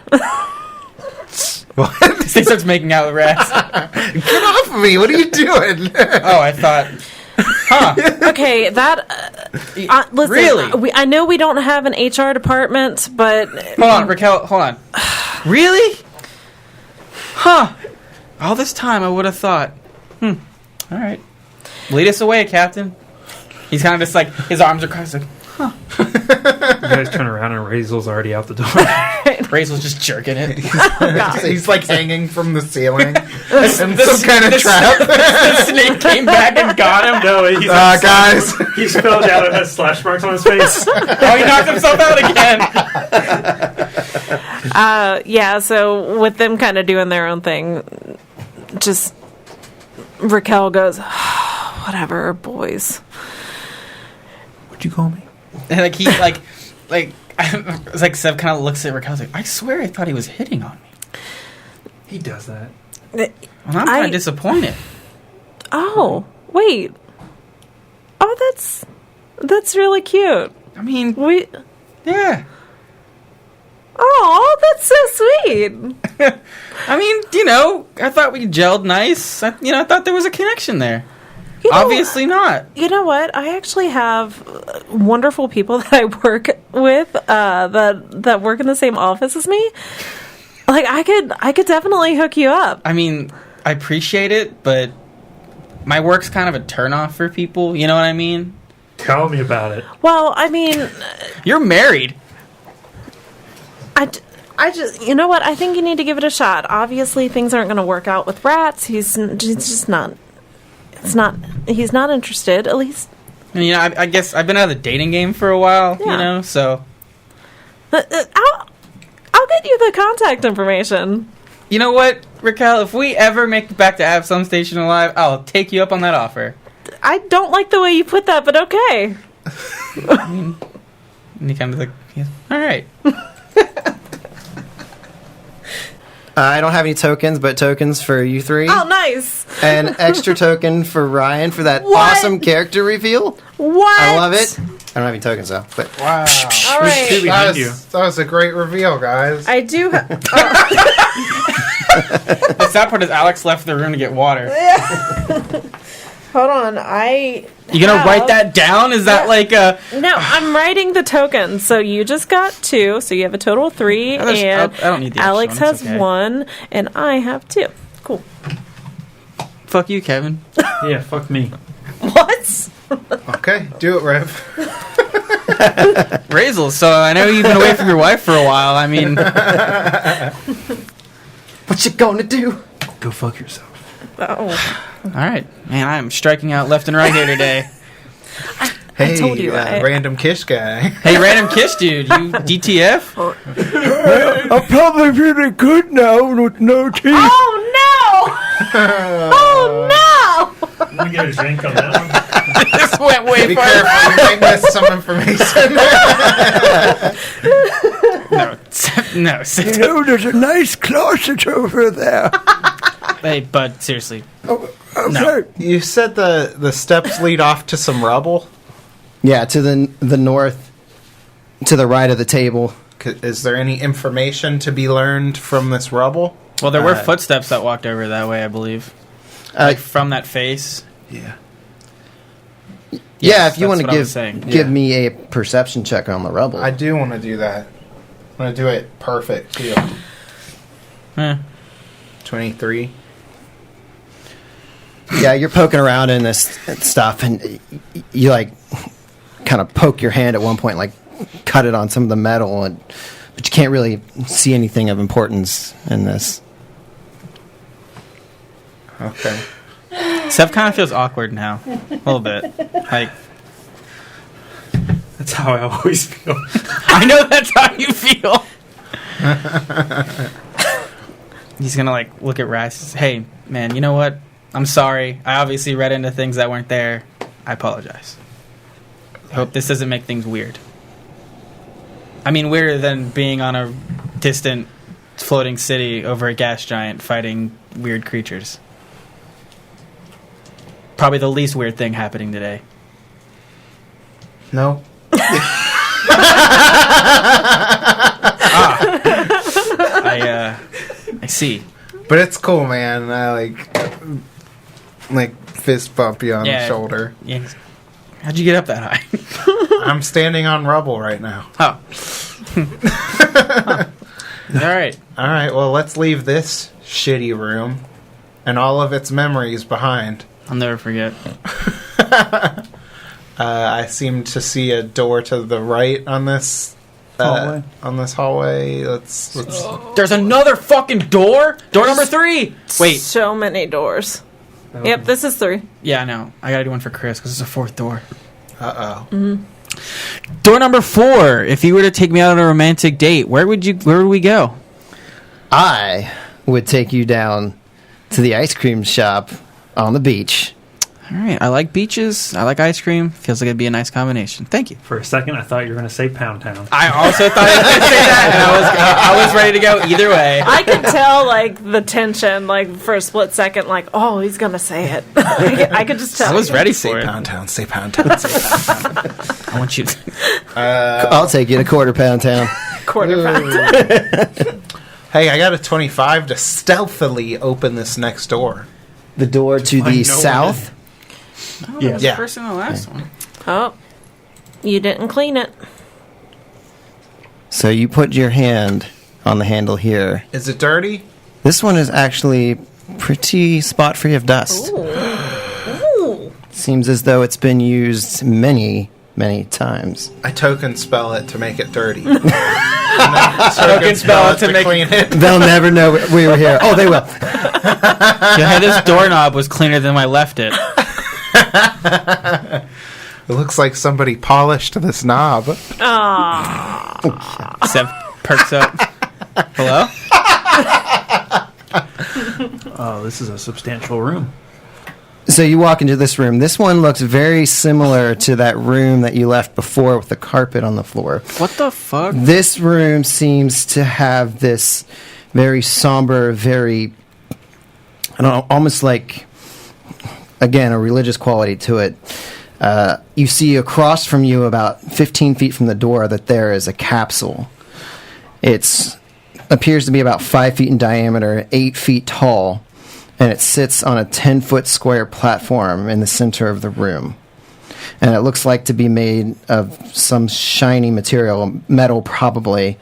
Rats. He starts making out with rats. Get off of me! What are you doing? Oh, I thought. Huh. Okay, that. Listen, Really? I know we don't have an HR department, but Hold on, Raquel. Hold on. Really? Huh. All this time, I would have thought. All right. Lead us away, Captain. He's kind of just like, his arms are crossed, like, You guys turn around and Razel's already out the door. Razel's just jerking it. He's like hanging from the ceiling. And Some kind of trap. The snake came back and got him. No, he's Guys. he fell down and has slash marks on his face. Oh, he knocked himself out again. yeah, so with them kind of doing their own thing, just Raquel goes, whatever, boys. What'd you call me? And like he it's like Sev kind of looks at Raquel like, I swear I thought he was hitting on me. He does that. Well, I'm kind of disappointed. Oh, wait. Oh, that's really cute. I mean, yeah. Oh, that's so sweet. I mean, I thought we gelled nice. I thought there was a connection there. You know, Obviously not. You know what? I actually have wonderful people that I work with that work in the same office as me. Like I could definitely hook you up. I mean, I appreciate it, but my work's kind of a turnoff for people. You know what I mean? Tell me about it. Well, I mean, You're married. I just, you know what? I think you need to give it a shot. Obviously, things aren't going to work out with rats. He's just not. He's not interested. At least. And, I guess I've been out of the dating game for a while. Yeah. So. I'll get you the contact information. You know what, Raquel? If we ever make it back to Absalom Station alive, I'll take you up on that offer. I don't like the way you put that, but okay. And he kind of like, yeah, all right. I don't have any tokens, but tokens for you three. Oh, nice. An extra token for Ryan for that What? awesome character reveal. What? I love it. I don't have any tokens though, but Wow. All right. Who's behind you? That was a great reveal, guys. I do. The sad part is Alex left the room to get water. Hold on. You gonna write that down? Is that like a... No, I'm writing the tokens. So you just got 2, so you have a total of 3, I and don't need the extra Alex one, it's has okay. 1, and I have 2. Cool. Fuck you, Kevin. Yeah, fuck me. What? Okay, do it, Rev. Razel, so I know you've been away from your wife for a while. I mean... what you gonna do? Go fuck yourself. Oh. All right. Man, I'm striking out left and right here today. Hey, told you, random Kish guy. Hey, random Kish dude, you DTF? I'm probably pretty good now with no teeth. Oh no! Oh no! Let me get a drink on that one. This went way Be far. careful, you might miss some information. No. You know, there's a nice closet over there. Hey, bud, seriously. Okay. No. You said the steps lead off to some rubble. Yeah, to the north, to the right of the table. Is there any information to be learned from this rubble? Well, there were footsteps that walked over that way, I believe. Like from that face. Yeah. Yeah, if you that's want to what I was saying. give me a perception check on the rubble. I do want to do that. I'm going to do it perfect, too. 23. Yeah, you're poking around in this stuff, and you like kind of poke your hand at one point, like cut it on some of the metal, but you can't really see anything of importance in this. Okay. Sev kind of feels awkward now. A little bit. Like, That's how I always feel. I know that's how you feel. He's gonna like look at Rice and say, hey, man, you know what? I'm sorry. I obviously read into things that weren't there. I apologize. I hope this doesn't make things weird. I mean, weirder than being on a distant floating city over a gas giant fighting weird creatures. probably the least weird thing happening today. No. I see. But it's cool, man. I like fist bump you on the shoulder. Yeah. How'd you get up that high? I'm standing on rubble right now. Oh. All right. All right, well, let's leave this shitty room and all of its memories behind. I'll never forget. I seem to see a door to the right on this Hallway. Let's There's another fucking door? Door number 3! Wait. So many doors. Yep, this is 3. Yeah, I know. I gotta do one for Chris because it's a 4th door. Uh-oh. Mm-hmm. Door number 4. If you were to take me out on a romantic date, where would we go? I would take you down to the ice cream shop on the beach. All right. I like beaches. I like ice cream. Feels like it'd be a nice combination. Thank you. For a second, I thought you were going to say Pound Town. I also thought I was going to say that, and I was ready to go either way. I could tell, like, the tension, like, for a split second, like, oh, he's going to say it. I could just tell. I was ready Say for it. Pound Town, say Pound Town, say Pound Town. I want you. I'll take you to Quarter Pound Town. Quarter pound. Hey, I got a 25 to stealthily open this next door. The door to find the no one south. Oh, that was Yeah. the first and the last one. Oh, you didn't clean it. So you put your hand on the handle here. Is it dirty? This one is actually pretty spot free of dust. Ooh. Seems as though it's been used many, many times. I token spell it to make it dirty. Token spell it to make clean it. They'll never know we were here. Oh, they will. Yeah, this doorknob was cleaner than I left it. It looks like somebody polished this knob. Sev perks up. Hello? Oh, this is a substantial room. So you walk into this room. This one looks very similar to that room that you left before with the carpet on the floor. What the fuck? This room seems to have this very somber, very, I don't know, almost like, again, a religious quality to it. You see across from you, about 15 feet from the door, that there is a capsule. It appears to be about 5 feet in diameter, 8 feet tall, and it sits on a 10-foot square platform in the center of the room. And it looks like to be made of some shiny material, metal probably.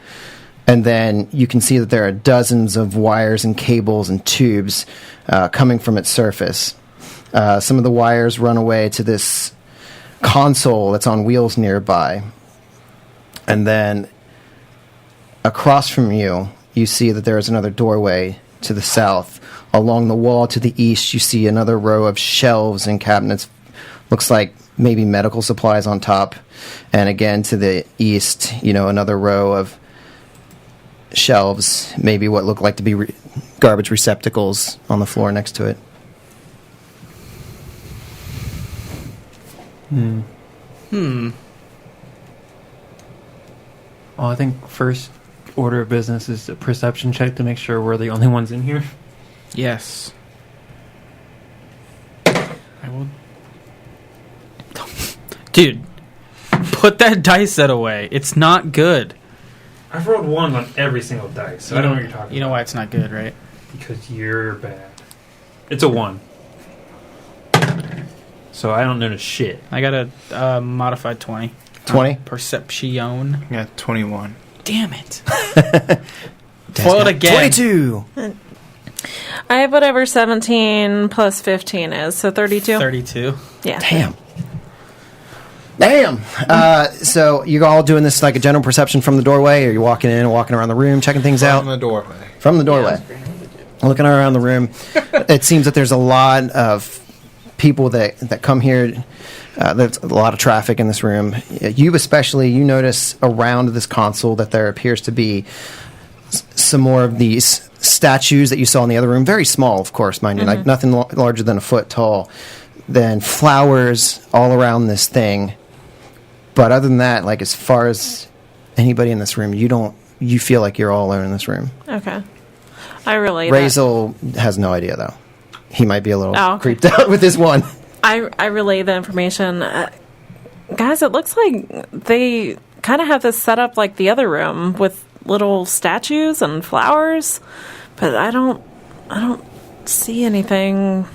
And then you can see that there are dozens of wires and cables and tubes coming from its surface. Some of the wires run away to this console that's on wheels nearby. And then across from you, you see that there is another doorway to the south. Along the wall to the east, you see another row of shelves and cabinets. Looks like maybe medical supplies on top. And again, to the east, another row of shelves, maybe what look like to be garbage receptacles on the floor next to it. Well, I think first order of business is a perception check to make sure we're the only ones in here. Yes. I will. Dude, put that dice set away. It's not good. I've rolled 1 on every single dice, so I don't know what you're talking about. You know why it's not good, right? Because you're bad. It's a 1. So I don't notice shit. I got a modified 20. 20? Perception. Yeah, 21. Damn it. Foil it again. 22! I have whatever 17 plus 15 is, so 32. 32. Yeah. Damn. So you're all doing this like a general perception from the doorway, or you're walking in and walking around the room, checking things out? From the doorway. From the doorway. Looking around the room. It seems that there's a lot of people that come here. There's a lot of traffic in this room. You especially, you notice around this console that there appears to be some more of these statues that you saw in the other room. Very small, of course, mind you. Like nothing larger than a foot tall. Then flowers all around this thing. But other than that, like as far as anybody in this room, you feel like you're all alone in this room. Okay. I relate. Razel has no idea, though. He might be a little Oh, okay. creeped out with this one. I relay the information. Guys, it looks like they kind of have this set up like the other room with little statues and flowers, but I don't see anything.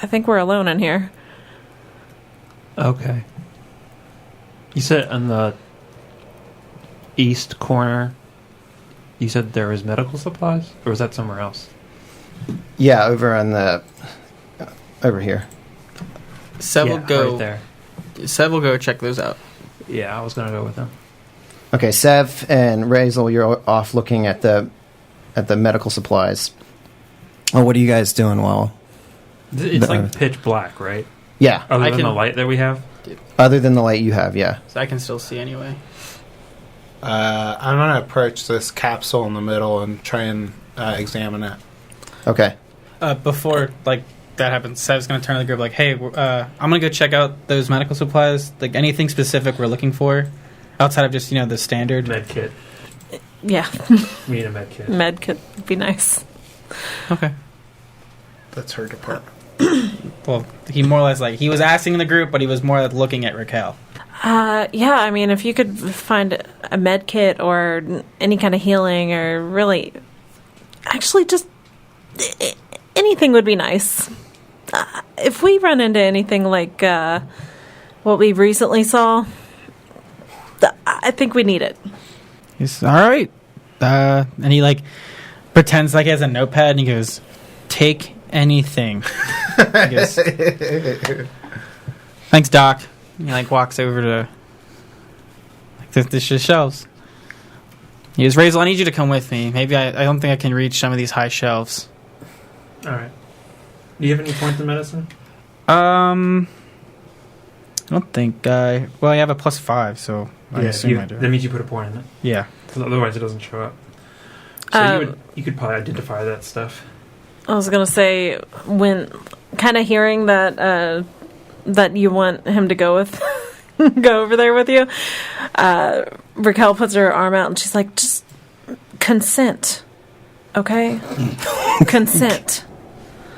I think we're alone in here. Okay. You said on the east corner, you said there was medical supplies? Or was that somewhere else? Yeah, over here. Sev will go. Right there. Sev will go check those out. Yeah, I was going to go with them. Okay, Sev and Razel, you're off looking at the medical supplies. Well, what are you guys doing while? It's like pitch black, right? Yeah. Other than the light that we have? Other than the light you have, yeah. So I can still see anyway. I'm going to approach this capsule in the middle and try and examine it. Okay. Before that happens, Sev's going to turn to the group like, hey, I'm going to go check out those medical supplies. Like, anything specific we're looking for? Outside of just, the standard? Med kit. Yeah. We need a med kit. Med kit would be nice. Okay. That's her department. Well, he more or less, he was asking the group, but he was more like looking at Raquel. Yeah, I mean, if you could find a med kit or any kind of healing or really... Actually, just... anything would be nice. If we run into anything like what we recently saw, I think we need it. He's all right. And he pretends like he has a notepad and he goes, take anything. He goes, thanks, Doc. And he walks over to the shelves. He goes, Razel, I need you to come with me. Maybe I don't think I can reach some of these high shelves. All right. Do you have any points in medicine? I don't think I have a +5, so I assume I do. That means you put a point in it. Yeah. Because otherwise it doesn't show up. So you could probably identify that stuff. I was gonna say, when kind of hearing that that you want him to go with go over there with you, Raquel puts her arm out and she's like, just consent, okay? Consent.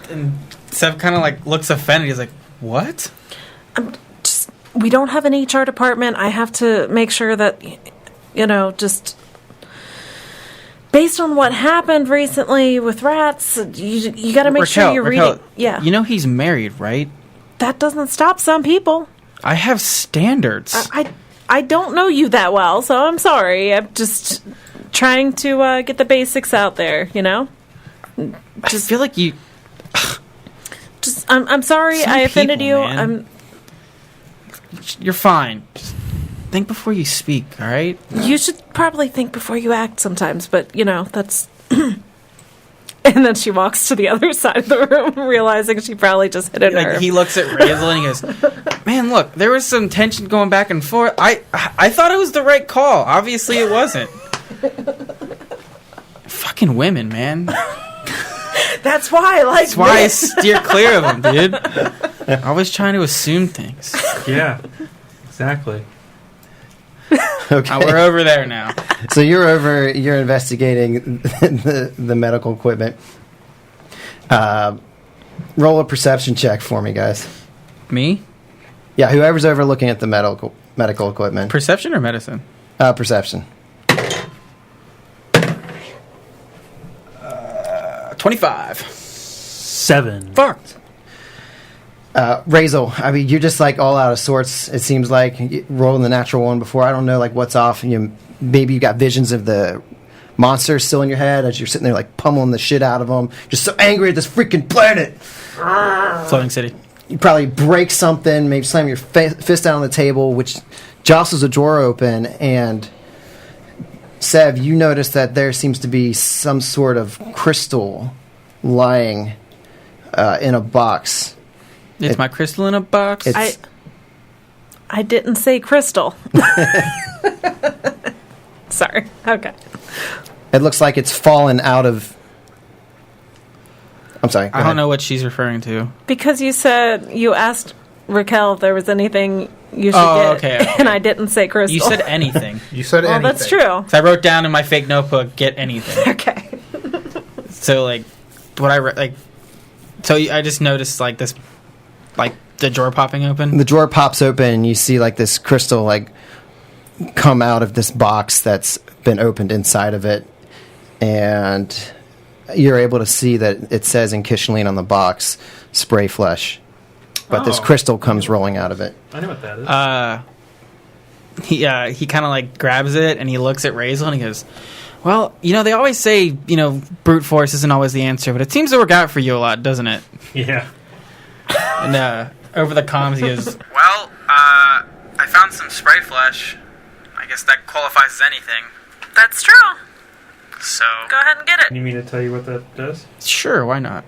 And Sev kind of looks offended. He's like, what? We don't have an HR department. I have to make sure that, just based on what happened recently with rats, you got to make sure you're reading. Yeah. He's married, right? That doesn't stop some people. I have standards. I don't know you that well, so I'm sorry. I'm just trying to get the basics out there, I feel like you... I'm sorry I offended you. Man. You're fine. Just think before you speak, all right? You should probably think before you act sometimes, but, that's... And then she walks to the other side of the room, realizing she probably just hit a nerve. He looks at Razel and he goes, man, look, there was some tension going back and forth. I thought it was the right call. Obviously it wasn't. Fucking women, man. That's why I like That's why I steer clear of them, dude. Always trying to assume things. Yeah, exactly. Okay. We're over there now. So you're investigating the medical equipment. Roll a perception check for me, guys. Me? Yeah, whoever's over looking at the medical equipment. Perception or medicine? Perception. 25. 7. Fucked. Razel, I mean, you're just all out of sorts. It seems like rolling the natural one before. I don't know what's off. Maybe you got visions of the monsters still in your head as you're sitting there pummeling the shit out of them. Just so angry at this freaking planet. Floating City. You probably break something, maybe slam your fist down on the table, which jostles a drawer open. And Sev, you notice that there seems to be some sort of crystal lying in a box. It's my crystal in a box. I didn't say crystal. Sorry. Okay. It looks like it's fallen out of... I'm sorry. I don't know what she's referring to. Because you asked Raquel if there was anything you should get, okay. and I didn't say crystal. You said anything. You said well, anything. that's true. So I wrote down in my fake notebook, get anything. Okay. So, what I... So I just noticed, this... the drawer popping open. The drawer pops open, and you see like this crystal like come out of this box that's been opened inside of it, and you're able to see that it says in Kishaline on the box, "Spray flesh," but this crystal comes rolling out of it. I know what that is. He kind of like grabs it and he looks at Razel and he goes, "Well, they always say brute force isn't always the answer, but it seems to work out for you a lot, doesn't it?" Yeah. And over the comms he goes, "Well, I found some spray flesh. I guess that qualifies as anything." That's true. So Go ahead and get it. You mean to tell you what that does? sure, why not?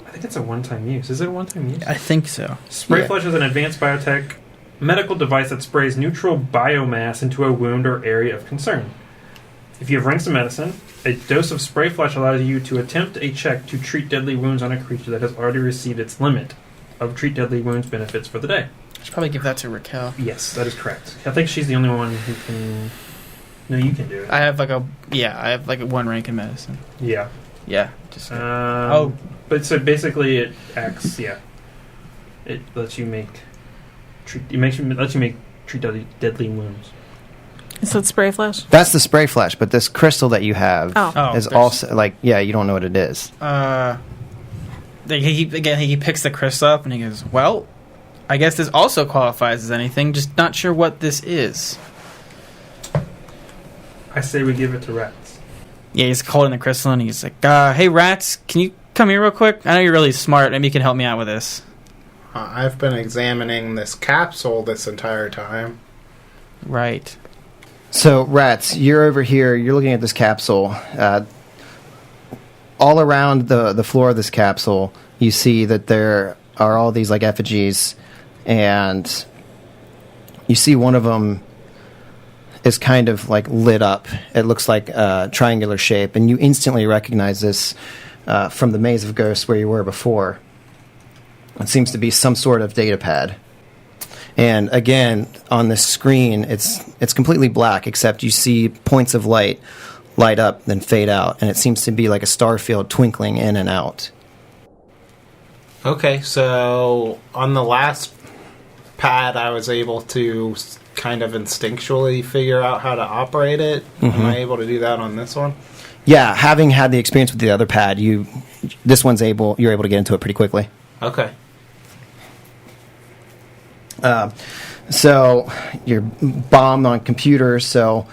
I think it's a one-time use. Is it a one-time use? I think so. Spray flesh is an advanced biotech medical device that sprays neutral biomass into a wound or area of concern. If you have ranks of medicine, a dose of spray flesh allows you to attempt a check to treat deadly wounds on a creature that has already received its limit of treat deadly wounds benefits for the day. I should probably give that to Raquel. Yes, that is correct. I think she's the only one who can... No, you can do it. I have like a 1 rank in medicine. Yeah. Yeah. Just But so basically it acts, it lets you make treat deadly wounds. So it's spray flesh? That's the spray flesh, but this crystal that you have is there's- also like you don't know what it is. he picks the crystal up and he goes, "Well, I guess this also qualifies as anything, just not sure what this is." I say we give it to Rats. Yeah, he's holding the crystal and he's like, "Hey, Rats, can you come here real quick? I know you're really smart. Maybe you can help me out with this." I've been examining this capsule this entire time. Right. So, Rats, you're over here. You're looking at this capsule. All around the floor of this capsule, you see that there are all these like effigies, and you see one of them is kind of like lit up. It looks like a triangular shape, and you instantly recognize this from the Maze of Ghosts where you were before. It seems to be some sort of data pad. And again, on this screen, it's completely black, except you see points of light up, then fade out, and it seems to be like a star field twinkling in and out. Okay, so on the last pad, I was able to kind of instinctually figure out how to operate it. Am I able to do that on this one? Yeah, having had the experience with the other pad, you're able to get into it pretty quickly. Okay. So you're bombed on computers, so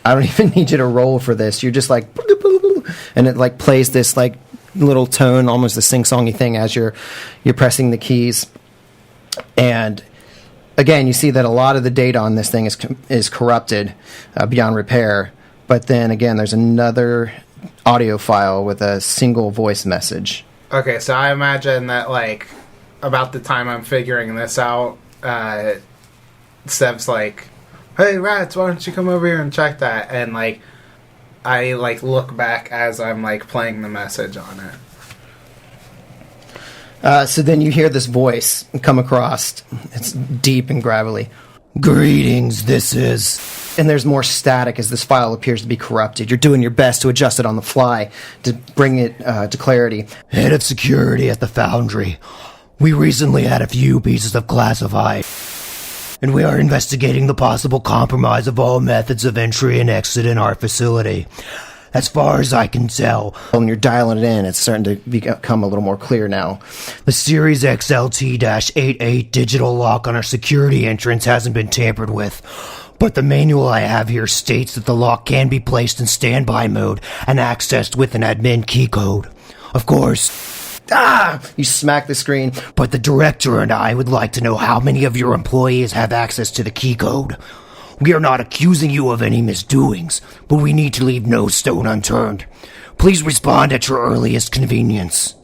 I don't even need you to roll for this. You're just like, and it like plays this like little tone, almost a sing-songy thing as you're pressing the keys. And again, you see that a lot of the data on this thing is corrupted beyond repair. But then again, there's another audio file with a single voice message. Okay, so I imagine that like about the time I'm figuring this out, Seb's like, "Hey, Rats, why don't you come over here and check that?" And like, I like look back as I'm like playing the message on it. So then you hear this voice come across. It's deep and gravelly. "Greetings, this is..." And there's more static as this file appears to be corrupted. You're doing your best to adjust it on the fly to bring it to clarity. Head of security at the Foundry. We recently had a few pieces of classified, and we are investigating the possible compromise of all methods of entry and exit in our facility. As far as I can tell, When you're dialing it in, it's starting to become a little more clear now. the Series XLT-88 digital lock on our security entrance hasn't been tampered with, but the manual I have here states that the lock can be placed in standby mode and accessed with an admin key code. Of course, You smack the screen. but the director and I would like to know how many of your employees have access to the key code. We are not accusing you of any misdoings, but we need to leave no stone unturned. Please respond at your earliest convenience.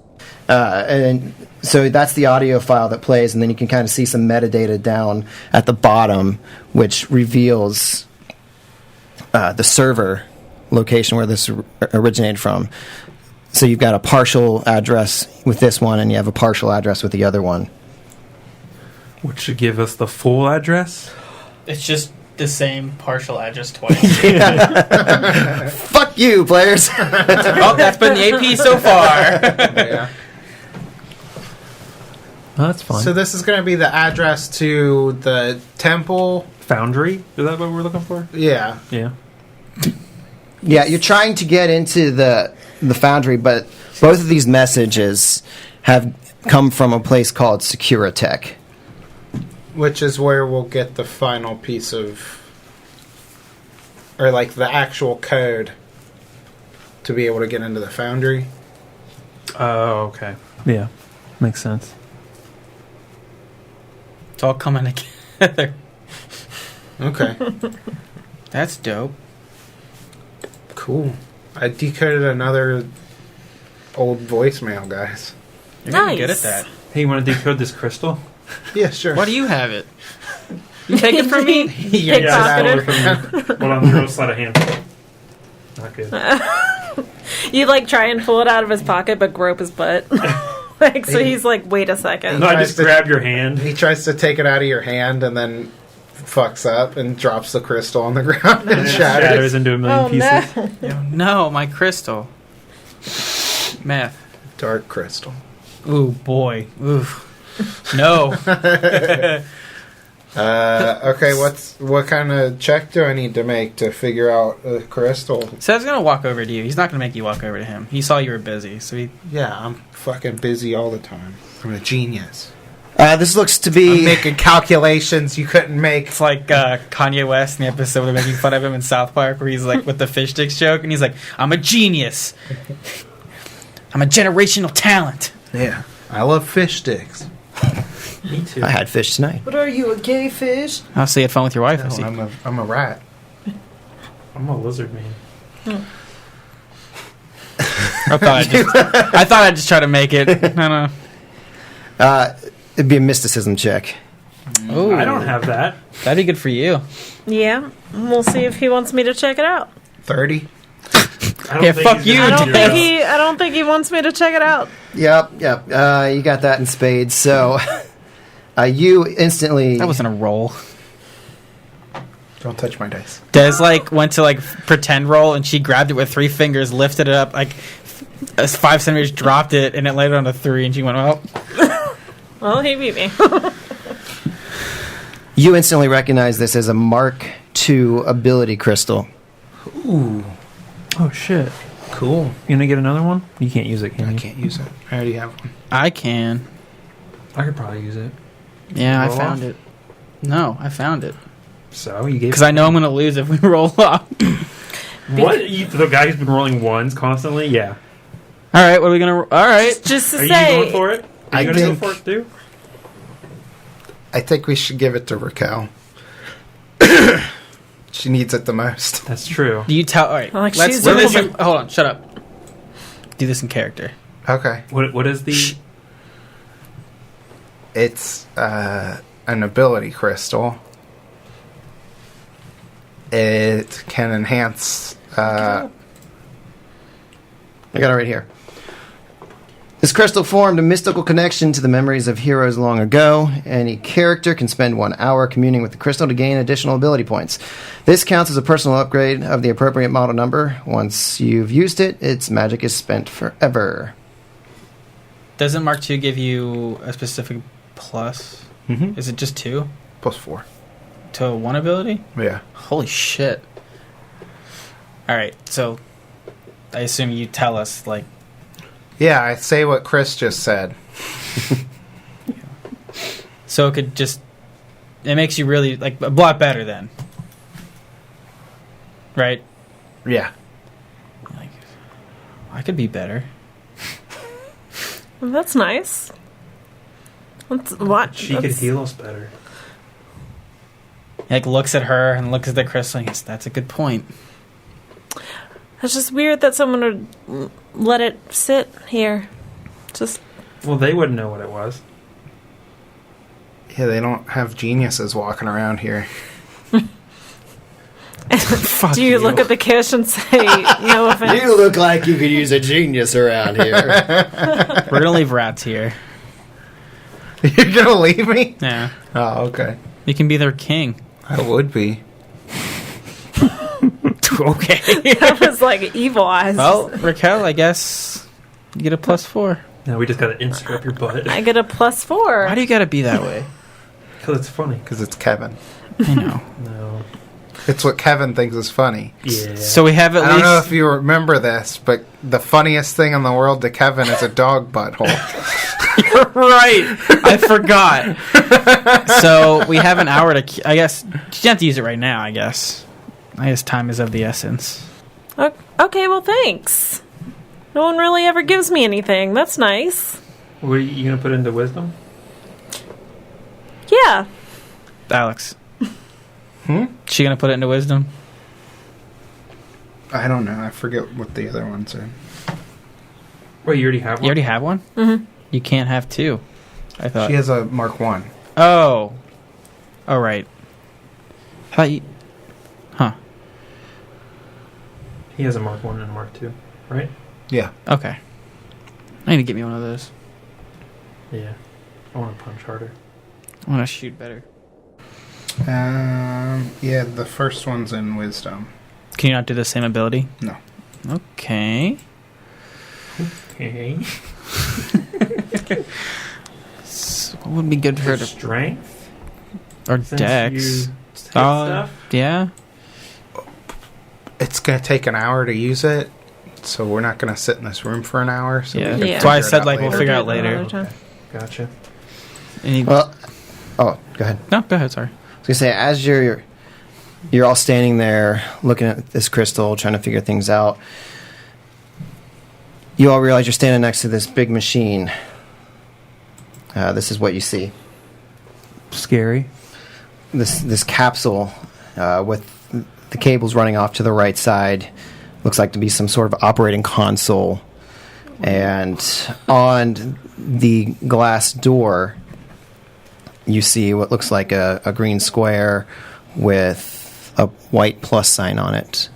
And so that's the audio file that plays, and then you can kind of see some metadata down at the bottom, which reveals the server location where this originated from. So you've got a partial address with this one, and you have a partial address with the other one. Which should give us the full address? It's just the same partial address twice. Fuck you, players! Oh, that's been the AP so far. Yeah. Oh, that's fine. So this is going to be the address to the temple. Foundry? Is that what we're looking for? Yeah. Yeah. Yeah, you're trying to get into the foundry, but both of these messages have come from a place called Securitech. Which is where we'll get the final piece of... Or, like, the actual code to be able to get into the foundry. Oh, okay. Yeah. Makes sense. It's all coming together. Okay. That's dope. Cool. I decoded another old voicemail, guys. You're getting Nice. good at that. Hey, you want to decode this crystal? Yeah, sure. Why do you have it? You take it from me? Yeah, Pickpocketed. Hold on, throw a sleight of hand. Not good. You like try and pull it out of his pocket, but grope his butt. Like so, he's like, wait a second. No, I tries just to- grab your hand. He tries to take it out of your hand and then fucks up and drops the crystal on the ground and And it shatters. shatters into a million Oh pieces. no! No, my crystal. Math. Dark crystal. Ooh, boy. Ooh. No. Okay, what kind of check do I need to make to figure out a crystal? So I was going to walk over to you. He's not going to make you walk over to him. He saw you were busy, so he... Yeah, I'm fucking busy all the time. I'm a genius. This looks to I'm be... making calculations you couldn't make. It's like Kanye West in the episode where they're making fun of him in South Park where he's like with the fish sticks joke and he's like, I'm a genius. I'm a generational talent. Yeah, I love fish sticks. Me too. I had fish tonight. But are you a gay fish? I'll see you had fun with your wife. I see. No, I'm a rat. I'm a lizard man. I thought I'd just try to make it. No. It'd be a mysticism check. Ooh, I don't have that. That'd be good for you. Yeah, we'll see if he wants me to check it out. 30. I don't Yeah, think fuck he's you, gonna I don't do think that. I don't think he wants me to check it out. Yep. You got that in spades. So you instantly... That wasn't a roll. Don't touch my dice. Des went to pretend roll and she grabbed it with 3 fingers, lifted it up 5 centimeters, dropped it, and it landed on a 3, and she went, well. Well, he beat me. You instantly recognize this as a Mark II ability crystal. Ooh, Oh shit! cool. You gonna get another one? You can't use it, can I you? can't use it. I already have one. I can. I could probably use it. Yeah, I Roll found off? it. No, I found it. So you gave. Because I know I'm going to lose if we roll off. What? The guy who's been rolling ones constantly? Yeah. All right, what are we going to... All right. Just to Are you say, going for it? Are I you going to think- go for it too? I think we should give it to Raquel. She needs it the most. That's true. Do you tell... All right, Like, let's she's do this... really- hold on, shut up. Do this in character. Okay. What is the? It's an ability crystal. It can enhance... I got it right here. This crystal formed a mystical connection to the memories of heroes long ago. Any character can spend 1 hour communing with the crystal to gain additional ability points. This counts as a personal upgrade of the appropriate model number. Once you've used it, its magic is spent forever. Doesn't Mark II give you a specific plus? Mm-hmm. Is it just 2 +4. to 1 ability? Yeah. Holy shit. All right, so I assume you tell us, Yeah, I say what Chris just said. so it could just... It makes you really, a lot better then. Right? Yeah. I could be better. well, that's nice. What? She could heal us better. He looks at her and looks at the crystal and goes, that's a good point. It's just weird that someone would let it sit here. Just Well, they wouldn't know what it was. Yeah, they don't have geniuses walking around here. Fuck do you look at the Kish and say no offense? You look like you could use a genius around here. We're going to leave rats here. You're gonna leave me? Yeah. Oh, okay. You can be their king. I would be. Okay. That was like evil eyes. Well, Raquel, I guess you get a +4. Now we just gotta insert up your butt. I get a +4. Why do you gotta be that way? Because it's funny. Because it's Kevin. I know. No. It's what Kevin thinks is funny. Yeah. So we have at I don't know least... if you remember this, but the funniest thing in the world to Kevin is a dog butthole. Right. I forgot. So we have an hour to... I guess... You don't have to use it right now, I guess. I guess time is of the essence. Okay, well, thanks. No one really ever gives me anything. That's nice. What are you gonna put into wisdom? Yeah. Alex. She gonna put it into wisdom? I don't know. I forget what the other ones are. Wait, you already have one? You already have one? Mm-hmm. You can't have two. I thought. She has a Mark 1. Oh. Oh, right. How you... Huh. He has a Mark 1 and a Mark 2, right? Yeah. Okay. I need to get me one of those. Yeah. I want to punch harder. I want to shoot better. Yeah, the first one's in wisdom. Can you not do the same ability? No. Okay. Okay. So what would be good for her to... Strength? Or Since dex? you hit stuff? Yeah. It's going to take an hour to use it, so we're not going to sit in this room for an hour. So Yeah. we can Yeah. That's why I figure it said, out like, we'll later. figure out Another later. time. Gotcha. Any... Well, oh, go ahead. No, go ahead, sorry. I was gonna say, as you're all standing there looking at this crystal, trying to figure things out, you all realize you're standing next to this big machine. This is what you see. Scary. This capsule with the cables running off to the right side looks like to be some sort of operating console, and on the glass door you see what looks like a green square with a white plus sign on it.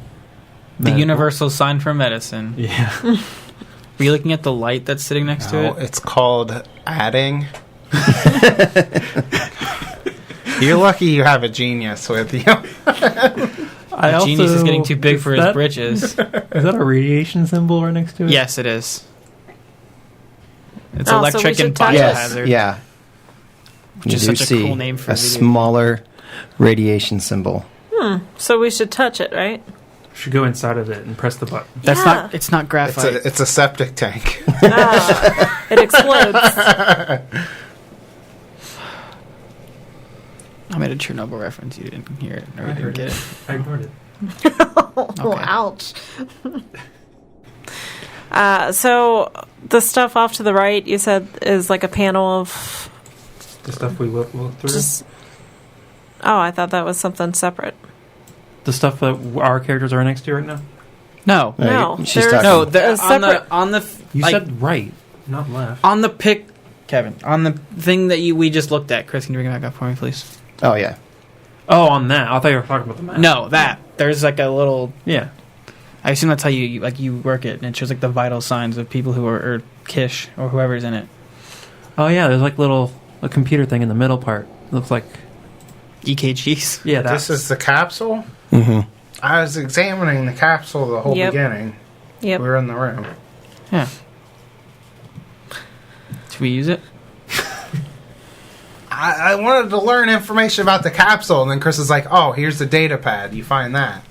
The universal sign for medicine. Yeah. Were you looking at the light that's sitting next to No, it? it's called adding. You're lucky you have a genius with you. The genius is getting too big for his britches. Is that a radiation symbol right next to it? Yes, it is. It's Oh, so we electric should and touch it. Yes, biohazard. yeah. Which is You do such a see cool name for a a video. smaller radiation symbol. So we should touch it, right? Should go inside of it and press the button. That's Yeah. not. It's not graphite. It's a septic tank. It explodes. I made a Chernobyl reference. You didn't hear it, or you didn't heard get it. it. I ignored it. Okay. Ouch. So the stuff off to the right, you said, is like a panel of The stuff we look through. just... Oh, I thought that was something separate. The stuff that our characters are next to right now. No, No, she's there's- talking. no. A separate- On the You like, said right, not left. on the pic, Kevin. On the thing that we just looked at. Chris, can you bring it back up for me, please? Oh yeah. Oh, on that. I thought you were talking about the map. No, that there's like a little. Yeah. I assume that's how you work it, and it shows like the vital signs of people who are or Kish or whoever's in it. Oh yeah, there's like a computer thing in the middle part. It looks like EKGs. yeah. This is the capsule? Mm-hmm. I was examining the capsule the whole Yep. beginning. Yep. We were in the room. Yeah. Should we use it? I wanted to learn information about the capsule, and then Chris is like, oh, here's the data pad. You find that.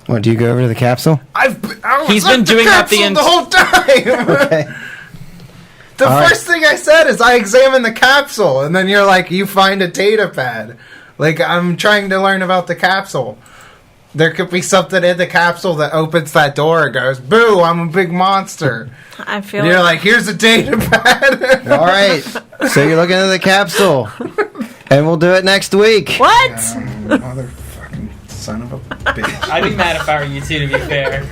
What, do you go over to the capsule? I was He's at been the doing that the capsule the whole time. Okay. The All right. first thing I said is I examined the capsule, and then you're like, you find a data pad. Like, I'm trying to learn about the capsule. There could be something in the capsule that opens that door and goes, boo, I'm a big monster. I feel And you're like, here's a data pad. All right. So you're looking at the capsule, and we'll do it next week. What? Motherfucking son of a bitch. I'd be mad if I were you too, to be fair.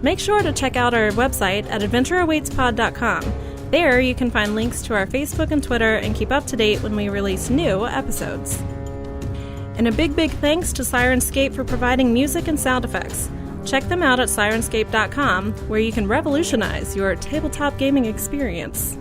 Make sure to check out our website at adventureawaitspod.com. There you can find links to our Facebook and Twitter and keep up to date when we release new episodes. And a big thanks to Sirenscape for providing music and sound effects. Check them out at Sirenscape.com, where you can revolutionize your tabletop gaming experience.